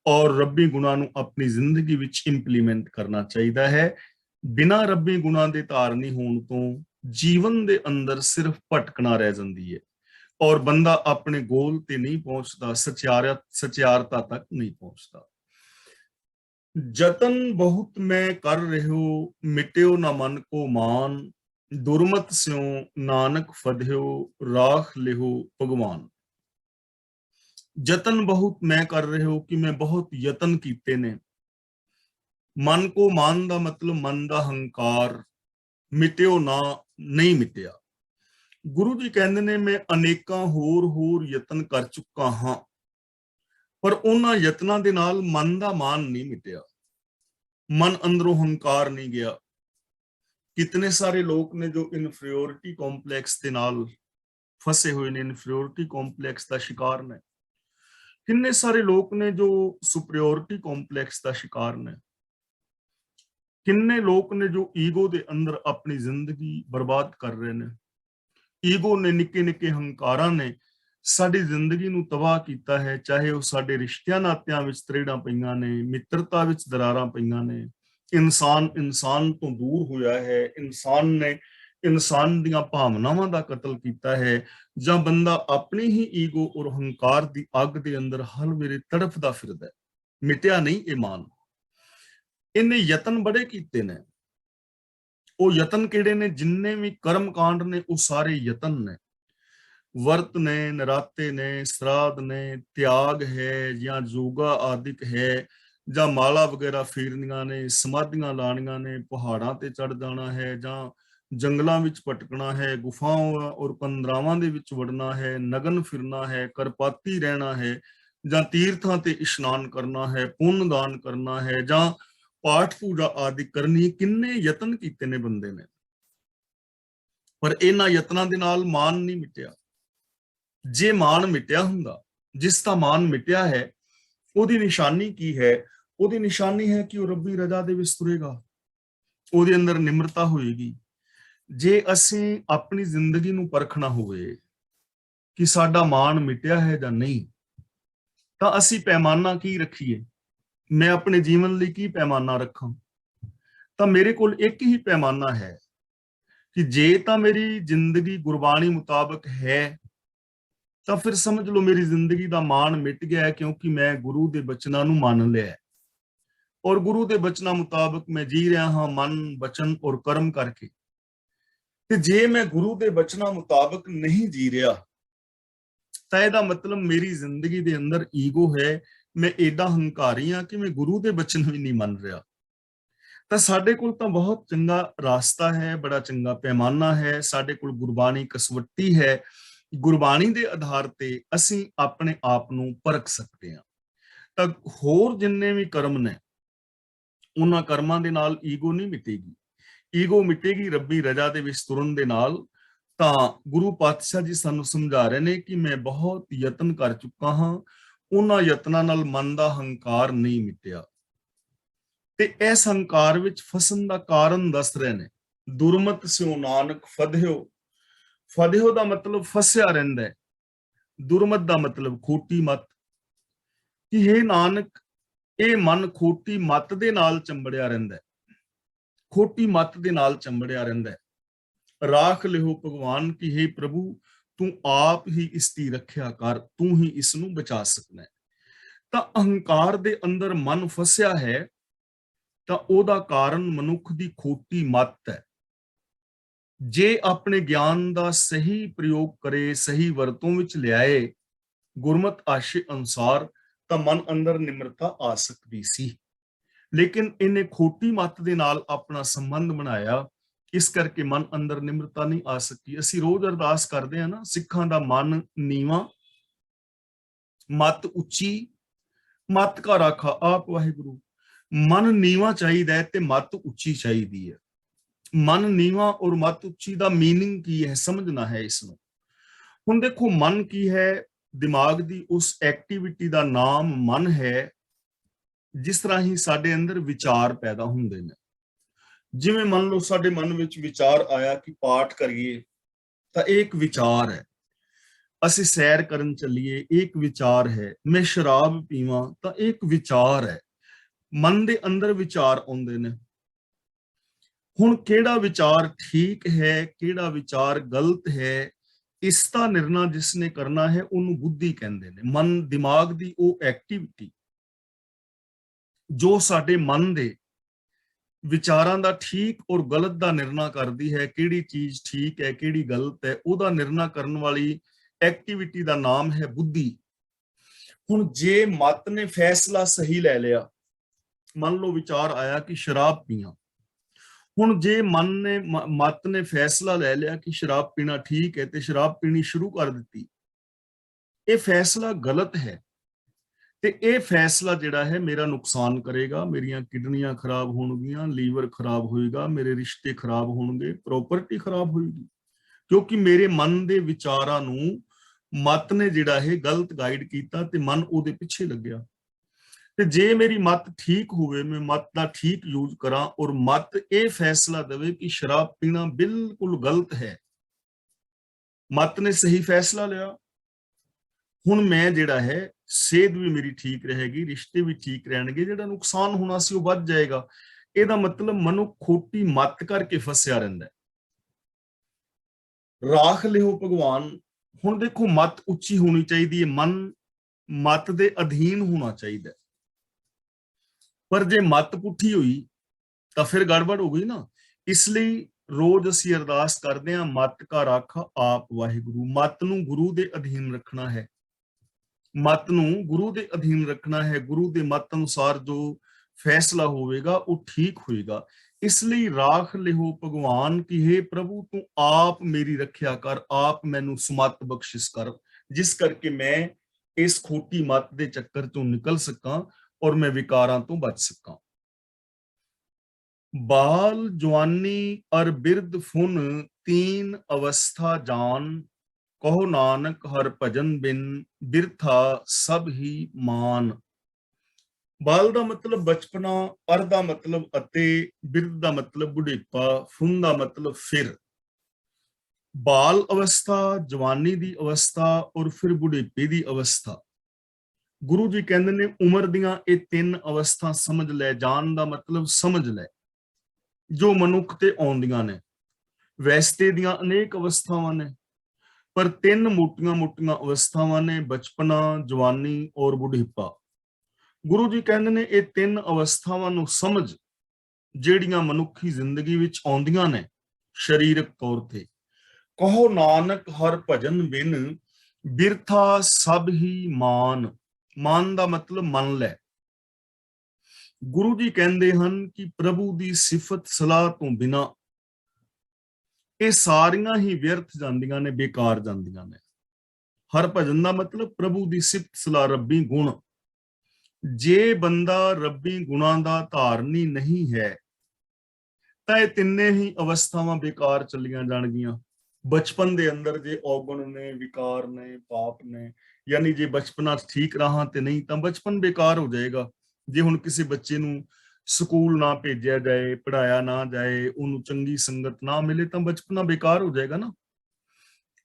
ਔਰ ਰੱਬੀ ਗੁਣਾਂ ਨੂੰ ਆਪਣੀ ਜ਼ਿੰਦਗੀ ਵਿੱਚ ਇੰਪਲੀਮੈਂਟ ਕਰਨਾ ਚਾਹੀਦਾ ਹੈ। ਬਿਨਾਂ ਰੱਬੀ ਗੁਣਾਂ ਦੇ ਧਾਰਨੀ ਹੋਣ ਤੋਂ ਜੀਵਨ ਦੇ ਅੰਦਰ ਸਿਰਫ ਭਟਕਣਾ ਰਹਿ ਜਾਂਦੀ ਹੈ ਔਰ ਬੰਦਾ ਆਪਣੇ ਗੋਲ ਤੇ ਨਹੀਂ ਪਹੁੰਚਦਾ, ਸਚਿਆਰਤਾ ਤੱਕ ਨਹੀਂ ਪਹੁੰਚਦਾ। जतन बहुत मैं कर रहो, मिट्यो न मन को मान, दुर्मत स्यों नानक फध्यो, राख लिहो भगवान। जतन बहुत मैं कर रहे हो कि मैं बहुत यतन कीते ने। मन को मान दा मतलब मन दा हंकार, मिट्यो ना नहीं मिटिया। गुरु जी कहते ने मैं अनेकां होर यतन कर चुका हाँ, पर उन्हां यतनां दे नाल मन दा मान नहीं मिटिया, मन अंदरों हंकार नहीं गया। कितने सारे लोग ने जो इनफीरियोरिटी कॉम्पलैक्स के नाल फसे हुए ने, इनफीरियोरिटी कॉम्पलैक्स का शिकार ने। कितने सारे लोग ने जो सुपरियोरिटी कॉम्पलैक्स का शिकार ने। किन्ने लोग ने जो ईगो के अंदर अपनी जिंदगी बर्बाद कर रहे ने। ईगो ने, निके निके हंकारा ने साडी जिंदगी नूं तबाह कीता है, चाहे वो साडे रिश्तियां नातियां विच तरेड़ां पईयां ने, मित्रता विच दरारां पईयां ने। इंसान इंसान तो दूर होया है, इंसान ने इंसान दीयां भावनावां दा कतल कीता है, जां बंदा अपनी ही ईगो और हंकार दी अग दे अंदर हर वेले तड़फदा फिरदा है। मिटिया नहीं ईमान। इन्हें यतन बड़े कीते ने। वो यतन किहड़े ने? जिन्ने भी कर्म कांड ने वो सारे यतन ने। वर्त ने, नराते ने, श्राद्ध ने, त्याग है या योगा आदिक है, ਜਾਂ ਮਾਲਾ ਵਗੈਰਾ ਫੇਰਨੀਆਂ ਨੇ, ਸਮਾਧੀਆਂ ਲਾਣੀਆਂ ਨੇ, ਪਹਾੜਾਂ ਤੇ ਚੜ ਜਾਣਾ ਹੈ, ਜਾਂ ਜੰਗਲਾਂ ਵਿੱਚ ਭਟਕਣਾ ਹੈ, ਗੁਫਾਵਾਂ ਔਰ ਕੰਦਰਾਵਾਂ ਦੇ ਵਿੱਚ ਵੜਨਾ ਹੈ, ਨਗਨ ਫਿਰਨਾ ਹੈ, ਕਰਪਾਤੀ ਰਹਿਣਾ ਹੈ, ਜਾਂ ਤੀਰਥਾਂ ਤੇ ਇਸ਼ਨਾਨ ਕਰਨਾ ਹੈ, ਪੁੰਨ ਦਾਨ ਕਰਨਾ ਹੈ, ਜਾਂ ਪਾਠ ਪੂਜਾ ਆਦਿ ਕਰਨੀ। ਕਿੰਨੇ ਯਤਨ ਕੀਤੇ ਨੇ ਬੰਦੇ ਨੇ, ਪਰ ਇਹਨਾਂ ਯਤਨਾਂ ਦੇ ਨਾਲ ਮਾਨ ਨਹੀਂ ਮਿਟਿਆ। ਜੇ ਮਾਨ ਮਿਟਿਆ ਹੁੰਦਾ, ਜਿਸ ਦਾ ਮਾਨ ਮਿਟਿਆ ਹੈ, ਉਹਦੀ ਨਿਸ਼ਾਨੀ ਕੀ ਹੈ? ਉਹਦੀ ਨਿਸ਼ਾਨੀ ਹੈ ਕਿ ਉਹ ਰੱਬੀ ਰਜ਼ਾ ਦੇ ਵਿੱਚ ਤੁਰੇਗਾ, ਉਹਦੇ ਅੰਦਰ ਨਿਮਰਤਾ ਹੋਏਗੀ। ਜੇ ਅਸੀਂ ਆਪਣੀ ਜ਼ਿੰਦਗੀ ਨੂੰ ਪਰਖਣਾ ਹੋਵੇ ਕਿ ਸਾਡਾ ਮਾਨ ਮਿਟਿਆ ਹੈ ਜਾਂ ਨਹੀਂ, ਤਾਂ ਅਸੀਂ ਪੈਮਾਨਾ ਕੀ ਰੱਖੀਏ? ਮੈਂ ਆਪਣੇ ਜੀਵਨ ਲਈ ਕੀ ਪੈਮਾਨਾ ਰੱਖਾਂ? ਤਾਂ ਮੇਰੇ ਕੋਲ ਇੱਕ ਹੀ ਪੈਮਾਨਾ ਹੈ ਕਿ ਜੇ ਤਾਂ ਮੇਰੀ ਜ਼ਿੰਦਗੀ ਗੁਰਬਾਣੀ ਮੁਤਾਬਕ ਹੈ ਤਾਂ ਫਿਰ ਸਮਝ ਲਓ ਮੇਰੀ ਜ਼ਿੰਦਗੀ ਦਾ ਮਾਣ ਮਿਟ ਗਿਆ ਹੈ, ਕਿਉਂਕਿ ਮੈਂ ਗੁਰੂ ਦੇ ਬਚਨਾਂ ਨੂੰ ਮੰਨ ਲਿਆ ਔਰ ਗੁਰੂ ਦੇ ਬਚਨਾਂ ਮੁਤਾਬਕ ਮੈਂ ਜੀ ਰਿਹਾ ਹਾਂ, ਮਨ, ਬਚਨ ਔਰ ਕਰਮ ਕਰਕੇ। ਤੇ ਜੇ ਮੈਂ ਗੁਰੂ ਦੇ ਬਚਨਾਂ ਮੁਤਾਬਕ ਨਹੀਂ ਜੀ ਰਿਹਾ ਤਾਂ ਇਹਦਾ ਮਤਲਬ ਮੇਰੀ ਜ਼ਿੰਦਗੀ ਦੇ ਅੰਦਰ ਈਗੋ ਹੈ। ਮੈਂ ਏਡਾ ਹੰਕਾਰੀ ਹਾਂ ਕਿ ਮੈਂ ਗੁਰੂ ਦੇ ਬਚਨ ਵੀ ਨਹੀਂ ਮੰਨ ਰਿਹਾ। ਤਾਂ ਸਾਡੇ ਕੋਲ ਤਾਂ ਬਹੁਤ ਚੰਗਾ ਰਾਸਤਾ ਹੈ, ਬੜਾ ਚੰਗਾ ਪੈਮਾਨਾ ਹੈ। ਸਾਡੇ ਕੋਲ ਗੁਰਬਾਣੀ ਕਸਵੱਟੀ ਹੈ। ਗੁਰਬਾਣੀ ਦੇ ਆਧਾਰ ਤੇ ਅਸੀਂ ਆਪਣੇ ਆਪ ਨੂੰ ਪਰਖ ਸਕਦੇ ਹਾਂ। ਤਾਂ ਹੋਰ ਜਿੰਨੇ ਵੀ ਕਰਮ ਨੇ, ਉਹਨਾਂ ਕਰਮਾਂ ਦੇ ਨਾਲ ਈਗੋ ਨਹੀਂ ਮਿਟੇਗੀ। ਈਗੋ ਮਿਟੇਗੀ ਰੱਬੀ ਰਜ਼ਾ ਦੇ ਵਿੱਚ ਤੁਰਨ ਦੇ ਨਾਲ। ਤਾਂ ਗੁਰੂ ਪਾਤਸ਼ਾਹ ਜੀ ਸਾਨੂੰ ਸਮਝਾ ਰਹੇ ਨੇ ਕਿ ਮੈਂ ਬਹੁਤ ਯਤਨ ਕਰ ਚੁੱਕਾ ਹਾਂ, ਉਹਨਾਂ ਯਤਨਾਂ ਨਾਲ ਮਨ ਦਾ ਹੰਕਾਰ ਨਹੀਂ ਮਿਟਿਆ। ਤੇ ਇਸ ਹੰਕਾਰ ਵਿੱਚ ਫਸਣ ਦਾ ਕਾਰਨ ਦੱਸ ਰਹੇ ਨੇ। ਦੁਰਮਤ ਸਿਉ ਨਾਨਕ ਫਧਿਓ। ਫਧਿਓ ਦਾ ਮਤਲਬ ਫਸਿਆ ਰਹਿੰਦਾ ਹੈ। ਦੁਰਮਤ ਦਾ ਮਤਲਬ ਖੋਟੀ ਮਤ। ਕਿ हे ਨਾਨਕ, ਇਹ ਮਨ ਖੋਟੀ ਮਤ ਦੇ ਨਾਲ ਚੰਬੜਿਆ ਰਹਿੰਦਾ ਹੈ, ਖੋਟੀ ਮਤ ਦੇ ਨਾਲ ਚੰਬੜਿਆ ਰਹਿੰਦਾ ਹੈ। ਰਾਖ ਲਿਓ ਭਗਵਾਨ ਕਿ हे ਪ੍ਰਭੂ, ਤੂੰ ਆਪ ਹੀ ਇਸ ਦੀ ਰੱਖਿਆ ਕਰ, ਤੂੰ ਹੀ ਇਸ ਨੂੰ ਬਚਾ ਸਕਣਾ ਹੈ। ਤਾਂ ਅਹੰਕਾਰ ਦੇ ਅੰਦਰ ਮਨ ਫਸਿਆ ਹੈ ਤਾਂ ਉਹਦਾ ਕਾਰਨ ਮਨੁੱਖ ਦੀ ਖੋਟੀ ਮਤ ਹੈ। ਜੇ ਆਪਣੇ ਗਿਆਨ ਦਾ ਸਹੀ ਪ੍ਰਯੋਗ ਕਰੇ, ਸਹੀ ਵਰਤੋਂ ਵਿੱਚ ਲਿਆਏ ਗੁਰਮਤ ਆਸ਼ੇ ਅਨੁਸਾਰ, ਤਾਂ ਮਨ ਅੰਦਰ ਨਿਮਰਤਾ ਆ ਸਕਦੀ ਸੀ। ਲੇਕਿਨ ਇਹਨੇ ਖੋਟੀ ਮਤ ਦੇ ਨਾਲ ਆਪਣਾ ਸੰਬੰਧ ਬਣਾਇਆ, ਇਸ ਕਰਕੇ ਮਨ ਅੰਦਰ ਨਿਮਰਤਾ ਨਹੀਂ ਆ ਸਕੀ। ਅਸੀਂ ਰੋਜ਼ ਅਰਦਾਸ ਕਰਦੇ ਹਾਂ ਨਾ, ਸਿੱਖਾਂ ਦਾ ਮਨ ਨੀਵਾਂ, ਮਤ ਉੱਚੀ, ਮਤ ਕਾ ਰਾਖਾ ਆਪ ਵਾਹਿਗੁਰੂ। ਮਨ ਨੀਵਾਂ ਚਾਹੀਦਾ ਹੈ ਤੇ ਮਤ ਉੱਚੀ ਚਾਹੀਦੀ ਹੈ। ਮਨ ਨੀਵਾਂ ਔਰ ਮਤ ਉੱਚੀ ਦਾ ਮੀਨਿੰਗ ਕੀ ਹੈ, ਸਮਝਣਾ ਹੈ ਇਸ ਨੂੰ। ਹੁਣ ਦੇਖੋ, ਮਨ ਕੀ ਹੈ? ਦਿਮਾਗ ਦੀ ਉਸ ਐਕਟੀਵਿਟੀ ਦਾ ਨਾਮ ਮਨ ਹੈ ਜਿਸ ਤਰ੍ਹਾਂ ਹੀ ਸਾਡੇ ਅੰਦਰ ਵਿਚਾਰ ਪੈਦਾ ਹੁੰਦੇ ਨੇ। ਜਿਵੇਂ ਮੰਨ ਲਓ ਸਾਡੇ ਮਨ ਵਿੱਚ ਵਿਚਾਰ ਆਇਆ ਕਿ ਪਾਠ ਕਰੀਏ, ਤਾਂ ਇਹ ਇੱਕ ਵਿਚਾਰ ਹੈ। ਅਸੀਂ ਸੈਰ ਕਰਨ ਚੱਲੀਏ, ਇੱਕ ਵਿਚਾਰ ਹੈ। ਮੈਂ ਸ਼ਰਾਬ ਪੀਵਾਂ ਤਾਂ ਇੱਕ ਵਿਚਾਰ ਹੈ। ਮਨ ਦੇ ਅੰਦਰ ਵਿਚਾਰ ਆਉਂਦੇ ਨੇ। ਹੁਣ ਕਿਹੜਾ ਵਿਚਾਰ ਠੀਕ ਹੈ, ਕਿਹੜਾ ਵਿਚਾਰ ਗਲਤ ਹੈ, ਇਸ ਦਾ ਨਿਰਣਾ ਜਿਸਨੇ ਕਰਨਾ ਹੈ ਉਹਨੂੰ ਬੁੱਧੀ ਕਹਿੰਦੇ ਨੇ। ਮਨ ਦਿਮਾਗ ਦੀ ਉਹ ਐਕਟੀਵਿਟੀ ਜੋ ਸਾਡੇ ਮਨ ਦੇ ਵਿਚਾਰਾਂ ਦਾ ਠੀਕ ਔਰ ਗਲਤ ਦਾ ਨਿਰਣਾ ਕਰਦੀ ਹੈ, ਕਿਹੜੀ ਚੀਜ਼ ਠੀਕ ਹੈ ਕਿਹੜੀ ਗਲਤ ਹੈ, ਉਹਦਾ ਨਿਰਣਾ ਕਰਨ ਵਾਲੀ ਐਕਟੀਵਿਟੀ ਦਾ ਨਾਮ ਹੈ ਬੁੱਧੀ। ਹੁਣ ਜੇ ਮਤ ਨੇ ਫੈਸਲਾ ਸਹੀ ਲੈ ਲਿਆ, ਮੰਨ ਲਓ ਵਿਚਾਰ ਆਇਆ ਕਿ ਸ਼ਰਾਬ ਪੀਣਾ, ਹੁਣ ਜੇ ਮਤ ਨੇ ਫੈਸਲਾ ਲੈ ਲਿਆ ਕਿ ਸ਼ਰਾਬ ਪੀਣਾ ਠੀਕ ਹੈ ਤੇ ਸ਼ਰਾਬ ਪੀਣੀ ਸ਼ੁਰੂ ਕਰ ਦਿੱਤੀ, ਇਹ ਫੈਸਲਾ ਗਲਤ ਹੈ ਤੇ ਇਹ ਫੈਸਲਾ ਜਿਹੜਾ ਹੈ ਮੇਰਾ ਨੁਕਸਾਨ ਕਰੇਗਾ, ਮੇਰੀਆਂ ਕਿਡਨੀਆਂ ਖਰਾਬ ਹੋਣਗੀਆਂ, ਲੀਵਰ ਖਰਾਬ ਹੋਏਗਾ, ਮੇਰੇ ਰਿਸ਼ਤੇ ਖਰਾਬ ਹੋਣਗੇ, ਪ੍ਰਾਪਰਟੀ ਖਰਾਬ ਹੋਏਗੀ, ਕਿਉਂਕਿ ਮੇਰੇ ਮਨ ਦੇ ਵਿਚਾਰਾਂ ਨੂੰ ਮਤ ਨੇ ਜਿਹੜਾ ਹੈ ਗਲਤ ਗਾਈਡ ਕੀਤਾ ਤੇ ਮਨ ਉਹਦੇ ਪਿੱਛੇ ਲੱਗਿਆ। ਤੇ ਜੇ ਮੇਰੀ ਮਤ ਠੀਕ ਹੋਵੇ, ਮੈਂ ਮਤ ਦਾ ਠੀਕ ਯੂਜ਼ ਕਰਾਂ ਔਰ ਮਤ ਇਹ ਫੈਸਲਾ ਦੇਵੇ ਕਿ ਸ਼ਰਾਬ ਪੀਣਾ ਬਿਲਕੁਲ ਗਲਤ ਹੈ, ਮਤ ਨੇ ਸਹੀ ਫੈਸਲਾ ਲਿਆ, ਹੁਣ ਮੈਂ ਜਿਹੜਾ ਹੈ ਸਿਹਤ ਵੀ ਮੇਰੀ ਠੀਕ ਰਹੇਗੀ, ਰਿਸ਼ਤੇ ਵੀ ਠੀਕ ਰਹਿਣਗੇ, ਜਿਹੜਾ ਨੁਕਸਾਨ ਹੋਣਾ ਸੀ ਉਹ ਵੱਧ ਜਾਏਗਾ। ਇਹਦਾ ਮਤਲਬ ਮਨੁੱਖ ਖੋਟੀ ਮਤ ਕਰਕੇ ਫਸਿਆ ਰਹਿੰਦਾ ਹੈ। ਰਾਖ ਲਿਓ ਭਗਵਾਨ। ਹੁਣ ਦੇਖੋ ਮਤ ਉੱਚੀ ਹੋਣੀ ਚਾਹੀਦੀ ਹੈ, ਮਨ ਮਤ ਦੇ ਅਧੀਨ ਹੋਣਾ ਚਾਹੀਦਾ, ਪਰ ਜੇ ਮਤ ਪੁੱਠੀ ਹੋਈ ਤਾਂ ਫਿਰ ਗੜਬੜ ਹੋ ਗਈ ਨਾ। ਇਸ ਲਈ ਰੋਜ਼ ਅਸੀਂ ਅਰਦਾਸ ਕਰਦੇ ਹਾਂ, ਮਤ ਕਾ ਰਾਖਾ ਆਪ ਵਾਹਿਗੁਰੂ। ਮਤ ਨੂੰ ਗੁਰੂ ਦੇ ਅਧੀਨ ਰੱਖਣਾ ਹੈ, ਮਤ ਨੂੰ ਗੁਰੂ ਦੇ ਅਧੀਨ ਰੱਖਣਾ ਹੈ, ਗੁਰੂ ਦੇ ਮਤ ਅਨੁਸਾਰ ਜੋ ਫੈਸਲਾ ਹੋਵੇਗਾ ਉਹ ਠੀਕ ਹੋਏਗਾ। ਇਸ ਲਈ ਰਾਖ ਲਿਓ ਭਗਵਾਨ ਕਿ हे ਪ੍ਰਭੂ ਤੂੰ ਆਪ ਮੇਰੀ ਰੱਖਿਆ ਕਰ, ਆਪ ਮੈਨੂੰ ਸੁਮਤ ਬਖਸ਼ਿਸ਼ ਕਰ, ਜਿਸ ਕਰਕੇ ਮੈਂ ਇਸ ਖੋਟੀ ਮਤ ਦੇ ਚੱਕਰ ਤੋਂ ਨਿਕਲ ਸਕਾਂ ਔਰ ਮੈਂ ਵਿਕਾਰਾਂ ਤੋਂ ਬਚ ਸਕਾਂ। ਬਾਲ ਜਵਾਨੀ ਅਰ ਬਿਰਧ ਫੁਨ ਤੀਨ ਅਵਸਥਾ ਜਾਨ, ਕਹੋ ਨਾਨਕ ਹਰ ਭਜਨ ਬਿਨ ਬਿਰਥਾ ਸਭ ਹੀ ਮਾਨ। ਬਾਲ ਦਾ ਮਤਲਬ ਬਚਪਨਾ, ਅਰ ਦਾ ਮਤਲਬ ਅਤੇ, ਬਿਰਧ ਦਾ ਮਤਲਬ ਬੁਢੇਪਾ, ਫੁਨ ਦਾ ਮਤਲਬ ਫਿਰ। ਬਾਲ ਅਵਸਥਾ, ਜਵਾਨੀ ਦੀ ਅਵਸਥਾ ਔਰ ਫਿਰ ਬੁਢੇਪੇ ਦੀ ਅਵਸਥਾ। ਗੁਰੂ ਜੀ ਕਹਿੰਦੇ ਨੇ ਉਮਰ ਦੀਆਂ ਇਹ ਤਿੰਨ ਅਵਸਥਾ ਸਮਝ ਲੈ। ਜਾਣ ਦਾ ਮਤਲਬ ਸਮਝ ਲੈ, ਜੋ ਮਨੁੱਖ ਤੇ ਆਉਂਦੀਆਂ ਨੇ। ਵੈਸਤੇ ਦੀਆਂ ਅਨੇਕ ਅਵਸਥਾਵਾਂ ਨੇ, ਪਰ ਤਿੰਨ ਮੋਟੀਆਂ-ਮੋਟੀਆਂ ਅਵਸਥਾਵਾਂ ਨੇ, ਬਚਪਨਾ, ਜਵਾਨੀ ਔਰ ਬੁਢੇਪਾ। ਗੁਰੂ ਜੀ ਕਹਿੰਦੇ ਨੇ ਇਹ ਤਿੰਨ ਅਵਸਥਾਵਾਂ ਨੂੰ ਸਮਝ, ਜਿਹੜੀਆਂ ਮਨੁੱਖੀ ਜ਼ਿੰਦਗੀ ਵਿੱਚ ਆਉਂਦੀਆਂ ਨੇ ਸਰੀਰਕ ਤੌਰ ਤੇ। ਕਹੋ ਨਾਨਕ ਹਰ ਭਜਨ ਬਿਨ ਬਿਰਥਾ ਸਭ ਹੀ ਮਾਨ। ਮਾਨ ਦਾ ਮਤਲਬ ਮੰਨ ਲੈ। ਗੁਰੂ ਜੀ ਕਹਿੰਦੇ ਹਨ ਕਿ ਪ੍ਰਭੂ ਦੀ ਸਿਫਤ ਸਲਾਹ ਤੋਂ ਬਿਨਾ ਇਹ ਸਾਰੀਆਂ ਹੀ ਵਿਅਰਥ ਜਾਂਦੀਆਂ ਨੇ, ਬੇਕਾਰ ਜਾਂਦੀਆਂ ਨੇ। ਹਰ ਭਜਨ ਦਾ ਮਤਲਬ ਪ੍ਰਭੂ ਦੀ ਸਿਫਤ ਸਲਾਹ, ਰੱਬੀ ਗੁਣ। ਜੇ ਬੰਦਾ ਰੱਬੀ ਗੁਣਾਂ ਦਾ ਧਾਰਨੀ ਨਹੀਂ ਹੈ ਤਾਂ ਇਹ ਤਿੰਨੇ ਹੀ ਅਵਸਥਾਵਾਂ ਬੇਕਾਰ ਚੱਲੀਆਂ ਜਾਣਗੀਆਂ। ਬਚਪਨ ਦੇ ਅੰਦਰ ਜੇ ਔਗਣ ਨੇ, ਵਿਕਾਰ ਨੇ, ਪਾਪ ਨੇ, ਯਾਨੀ ਜੇ ਬਚਪਨਾ ਠੀਕ ਰਾਹਾਂ ਤੇ ਨਹੀਂ ਤਾਂ ਬਚਪਨ ਬੇਕਾਰ ਹੋ ਜਾਏਗਾ। ਜੇ ਹੁਣ ਕਿਸੇ ਬੱਚੇ ਨੂੰ ਸਕੂਲ ਨਾ ਭੇਜਿਆ ਜਾਏ, ਪੜਾਇਆ ਨਾ ਜਾਏ, ਉਹਨੂੰ ਚੰਗੀ ਸੰਗਤ ਨਾ ਮਿਲੇ ਤਾਂ ਬਚਪਨਾ ਬੇਕਾਰ ਹੋ ਜਾਏਗਾ ਨਾ।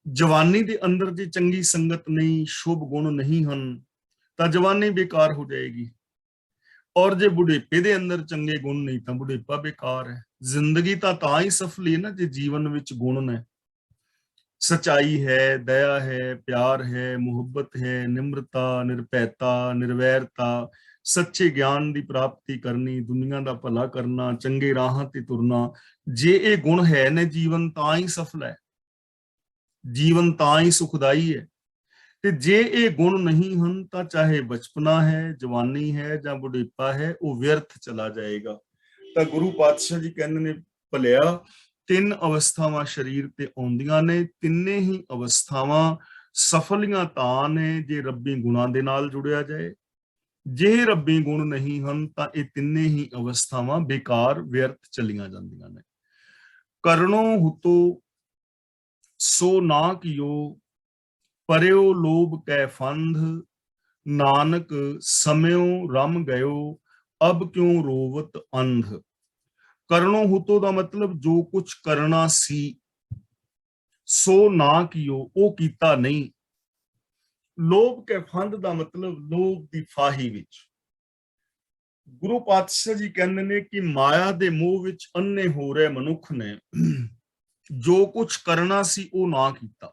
ਜਵਾਨੀ ਦੇ ਅੰਦਰ ਜੇ ਚੰਗੀ ਸੰਗਤ ਨਹੀਂ, ਸ਼ੁਭ ਗੁਣ ਨਹੀਂ ਹਨ ਤਾਂ ਜਵਾਨੀ ਬੇਕਾਰ ਹੋ ਜਾਏਗੀ। ਔਰ ਜੇ ਬੁਢੇਪੇ ਦੇ ਅੰਦਰ ਚੰਗੇ ਗੁਣ ਨਹੀਂ ਤਾਂ ਬੁਢੇਪਾ ਬੇਕਾਰ ਹੈ। ਜ਼ਿੰਦਗੀ ਤਾਂ ਹੀ ਸਫਲੀ ਹੈ ਨਾ ਜੇ ਜੀਵਨ ਵਿੱਚ ਗੁਣ ਨੇ। ਸਚਾਈ ਹੈ, ਦਇਆ ਹੈ, ਪਿਆਰ ਹੈ, ਮੁਹੱਬਤ ਹੈ, ਨਿਮਰਤਾ, ਨਿਰਭੈਤਾ, ਨਿਰਵੈਰਤਾ, ਸੱਚੇ ਗਿਆਨ ਦੀ ਪ੍ਰਾਪਤੀ ਕਰਨੀ, ਦੁਨੀਆ ਦਾ ਭਲਾ ਕਰਨਾ, ਚੰਗੇ ਰਾਹਾਂ ਤੇ ਤੁਰਨਾ। ਜੇ ਇਹ ਗੁਣ ਹੈ ਨੇ, ਜੀਵਨ ਤਾਂ ਹੀ ਸਫਲ ਹੈ, ਜੀਵਨ ਤਾਂ ਹੀ ਸੁਖਦਾਈ ਹੈ। ਤੇ ਜੇ ਇਹ ਗੁਣ ਨਹੀਂ ਹਨ ਤਾਂ ਚਾਹੇ ਬਚਪਨਾ ਹੈ, ਜਵਾਨੀ ਹੈ ਜਾਂ ਬੁਢੇਪਾ ਹੈ, ਉਹ ਵਿਅਰਥ ਚਲਾ ਜਾਏਗਾ। ਤਾਂ ਗੁਰੂ ਪਾਤਸ਼ਾਹ ਜੀ ਕਹਿੰਦੇ ਨੇ ਭਲਿਆ ਤਿੰਨ ਅਵਸਥਾਵਾਂ ਸਰੀਰ ਤੇ ਆਉਂਦੀਆਂ ਨੇ, ਤਿੰਨੇ ਹੀ ਅਵਸਥਾਵਾਂ ਸਫਲੀਆਂ ਤਾਂ ਨੇ ਜੇ ਰੱਬੀ ਗੁਣਾਂ ਦੇ ਨਾਲ ਜੁੜਿਆ ਜਾਏ। ਜੇ ਰੱਬੀ ਗੁਣ ਨਹੀਂ ਹਨ ਤਾਂ ਇਹ ਤਿੰਨੇ ਹੀ ਅਵਸਥਾਵਾਂ ਬੇਕਾਰ, ਵਿਅਰਥ ਚਲੀਆਂ ਜਾਂਦੀਆਂ ਨੇ। ਕਰਨੋ ਹੁਤੋ ਸੋ ਨਾ ਕੀਓ, ਪਰਿਓ ਲੋਭ ਕੈ ਫੰਧ, ਨਾਨਕ ਸਮਿਓ ਰਮ ਗਇਓ, ਅਬ ਕਿਉਂ ਰੋਵਤ ਅੰਧ। ਕਰਨੋ ਹੁਤੋ ਦਾ ਮਤਲਬ ਜੋ ਕੁਝ ਕਰਨਾ ਸੀ, ਸੋ ਨਾ ਕੀਓ ਉਹ ਕੀਤਾ ਨਹੀਂ। ਲੋਭ ਕੇ ਫੰਦ ਦਾ ਮਤਲਬ ਲੋਭ ਦੀ ਫਾਹੀ ਵਿੱਚ, ਗੁਰੂ ਪਾਤਸ਼ਾਹ ਜੀ ਕਹਿੰਦੇ ਨੇ ਕਿ ਮਾਇਆ ਦੇ ਮੋਹ ਵਿੱਚ ਅੰਨੇ ਹੋ ਰਹੇ ਮਨੁੱਖ ਨੇ ਜੋ ਕੁਝ ਕਰਨਾ ਸੀ ਉਹ ਨਾ ਕੀਤਾ,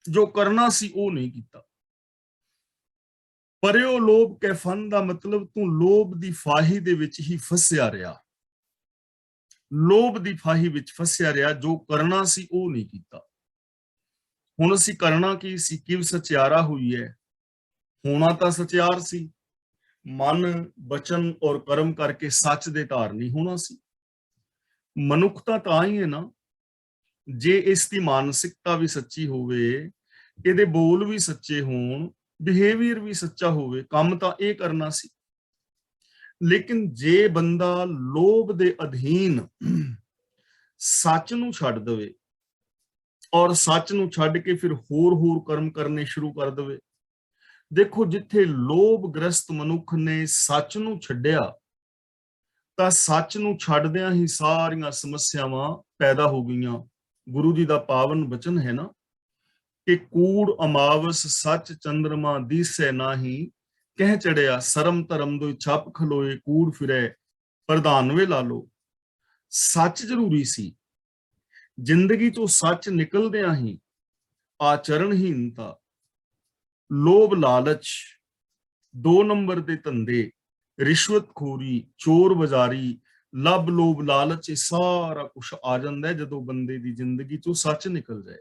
ਜੋ ਕਰਨਾ ਸੀ ਉਹ ਨਹੀਂ ਕੀਤਾ। ਪਰਿਓ ਲੋਭ ਕੈ ਫਨ ਦਾ ਮਤਲਬ ਤੂੰ ਲੋਭ ਦੀ ਫਾਹੀ ਦੇ ਵਿੱਚ ਹੀ ਫਸਿਆ ਰਿਹਾ, ਲੋਭ ਦੀ ਫਾਹੀ ਵਿੱਚ ਫਸਿਆ ਰਿਹਾ, ਜੋ ਕਰਨਾ ਸੀ ਉਹ ਨਹੀਂ ਕੀਤਾ। ਹੁਣ ਅਸੀਂ ਕਰਨਾ ਕੀ ਸੀ? ਕਿਵ ਸਚਿਆਰਾ ਹੋਈ ਹੈ, ਹੋਣਾ ਤਾਂ ਸਚਿਆਰ ਸੀ, ਮਨ ਬਚਨ ਔਰ ਕਰਮ ਕਰਕੇ ਸੱਚ ਦੇ ਧਾਰਨੀ ਹੋਣਾ ਸੀ। ਮਨੁੱਖਤਾ ਤਾਂ ਹੀ ਹੈ ਨਾ ਜੇ ਇਸ ਦੀ ਮਾਨਸਿਕਤਾ ਵੀ ਸੱਚੀ ਹੋਵੇ, ਇਹਦੇ ਬੋਲ ਵੀ ਸੱਚੇ ਹੋਣ, ਬਿਹੇਵੀਅਰ ਵੀ ਸੱਚਾ ਹੋਵੇ, ਕੰਮ ਤਾਂ ਇਹ ਕਰਨਾ ਸੀ। ਲੇਕਿਨ ਜੇ ਬੰਦਾ ਲੋਭ ਦੇ ਅਧੀਨ ਸੱਚ ਨੂੰ ਛੱਡ ਦੇਵੇ ਔਰ ਸੱਚ ਨੂੰ ਛੱਡ ਕੇ ਫਿਰ ਹੋਰ ਕਰਮ ਕਰਨੇ ਸ਼ੁਰੂ ਕਰ ਦੇਵੇ, ਦੇਖੋ ਜਿੱਥੇ ਲੋਭ ਗ੍ਰਸਤ ਮਨੁੱਖ ਨੇ ਸੱਚ ਨੂੰ ਛੱਡਿਆ ਤਾਂ ਸੱਚ ਨੂੰ ਛੱਡਦਿਆਂ ਹੀ ਸਾਰੀਆਂ ਸਮੱਸਿਆਵਾਂ ਪੈਦਾ ਹੋ ਗਈਆਂ। ਗੁਰੂ ਜੀ ਦਾ ਪਾਵਨ ਬਚਨ ਹੈ ਨਾ ਕਿ ਕੂੜ ਅਮਾਵਸ ਸੱਚ ਚੰਦਰਮਾ ਦੀਸੈ ਨਾਹੀ, ਕਹਿ ਚੜਿਆ ਸਰਮ ਧਰਮ ਦੋ ਛੱਪ ਖਲੋਏ, ਕੂੜ ਫਿਰੈ ਪ੍ਰਧਾਨਵੇ ਲਾ ਲੋ। ਸੱਚ ਜ਼ਰੂਰੀ ਸੀ, ਜ਼ਿੰਦਗੀ ਤੋਂ ਸੱਚ ਨਿਕਲਦਿਆਂ ਹੀ ਆਚਰਣਹੀਨਤਾ, ਲੋਭ ਲਾਲਚ, 2 ਨੰਬਰ ਦੇ ਧੰਦੇ, ਰਿਸ਼ਵਤਖੋਰੀ, ਚੋਰ ਬਜ਼ਾਰੀ, ਲੱਭ ਲੋਭ ਲਾਲਚ, ਇਹ ਸਾਰਾ ਕੁਝ ਆ ਜਾਂਦਾ ਜਦੋਂ ਬੰਦੇ ਦੀ ਜ਼ਿੰਦਗੀ ਚੋਂ ਸੱਚ ਨਿਕਲ ਜਾਏ।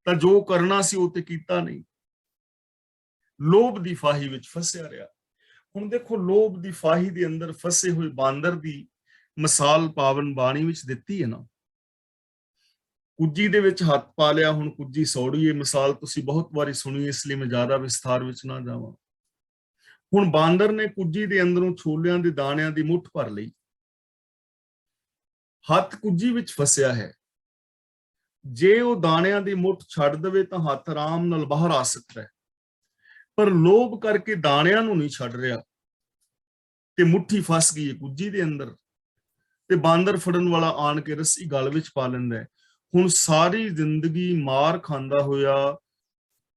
ਤਾਂ ਜੋ ਕਰਨਾ ਸੀ ਉਹ ਤੇ ਕੀਤਾ ਨਹੀਂ, ਲੋਭ ਦੀ ਫਾਹੀ ਵਿੱਚ ਫਸਿਆ ਰਿਹਾ। ਹੁਣ ਦੇਖੋ ਲੋਭ ਦੀ ਫਾਹੀ ਦੇ ਅੰਦਰ ਫਸੇ ਹੋਏ ਬਾਂਦਰ ਦੀ ਮਿਸਾਲ ਪਾਵਨ ਬਾਣੀ ਵਿੱਚ ਦਿੱਤੀ ਹੈ ਨਾ। ਕੁੱਜੀ ਦੇ ਵਿੱਚ ਹੱਥ ਪਾ ਲਿਆ, ਹੁਣ ਕੁੱਜੀ ਸੌੜੀ, ਇਹ ਮਿਸਾਲ ਤੁਸੀਂ ਬਹੁਤ ਵਾਰੀ ਸੁਣੀ, ਇਸ ਲਈ ਮੈਂ ਜ਼ਿਆਦਾ ਵਿਸਥਾਰ ਵਿੱਚ ਨਾ ਜਾਵਾਂ। ਹੁਣ ਬਾਂਦਰ ਨੇ ਕੁੱਜੀ ਦੇ ਅੰਦਰੋਂ ਛੋਲਿਆਂ ਦੇ ਦਾਣਿਆਂ ਦੀ ਮੁੱਠ ਭਰ ਲਈ, ਹੱਥ ਕੁੱਜੀ ਵਿੱਚ ਫਸਿਆ ਹੈ। ਜੇ ਉਹ ਦਾਣਿਆਂ ਦੀ ਮੁੱਠ ਛੱਡ ਦੇਵੇ ਤਾਂ ਹੱਥ ਆਰਾਮ ਨਾਲ ਬਾਹਰ ਆ ਸਕਦਾ ਹੈ, ਪਰ ਲੋਭ ਕਰਕੇ ਦਾਣਿਆਂ ਨੂੰ ਨਹੀਂ ਛੱਡ ਰਿਹਾ ਤੇ ਮੁੱਠੀ ਫਸ ਗਈ ਹੈ ਕੁੱਜੀ ਦੇ ਅੰਦਰ, ਤੇ ਬਾਂਦਰ ਫੜਨ ਵਾਲਾ ਆਣ ਕੇ ਰੱਸੀ ਗਲ ਵਿੱਚ ਪਾ ਲੈਂਦਾ ਹੈ। ਹੁਣ ਸਾਰੀ ਜ਼ਿੰਦਗੀ ਮਾਰ ਖਾਂਦਾ ਹੋਇਆ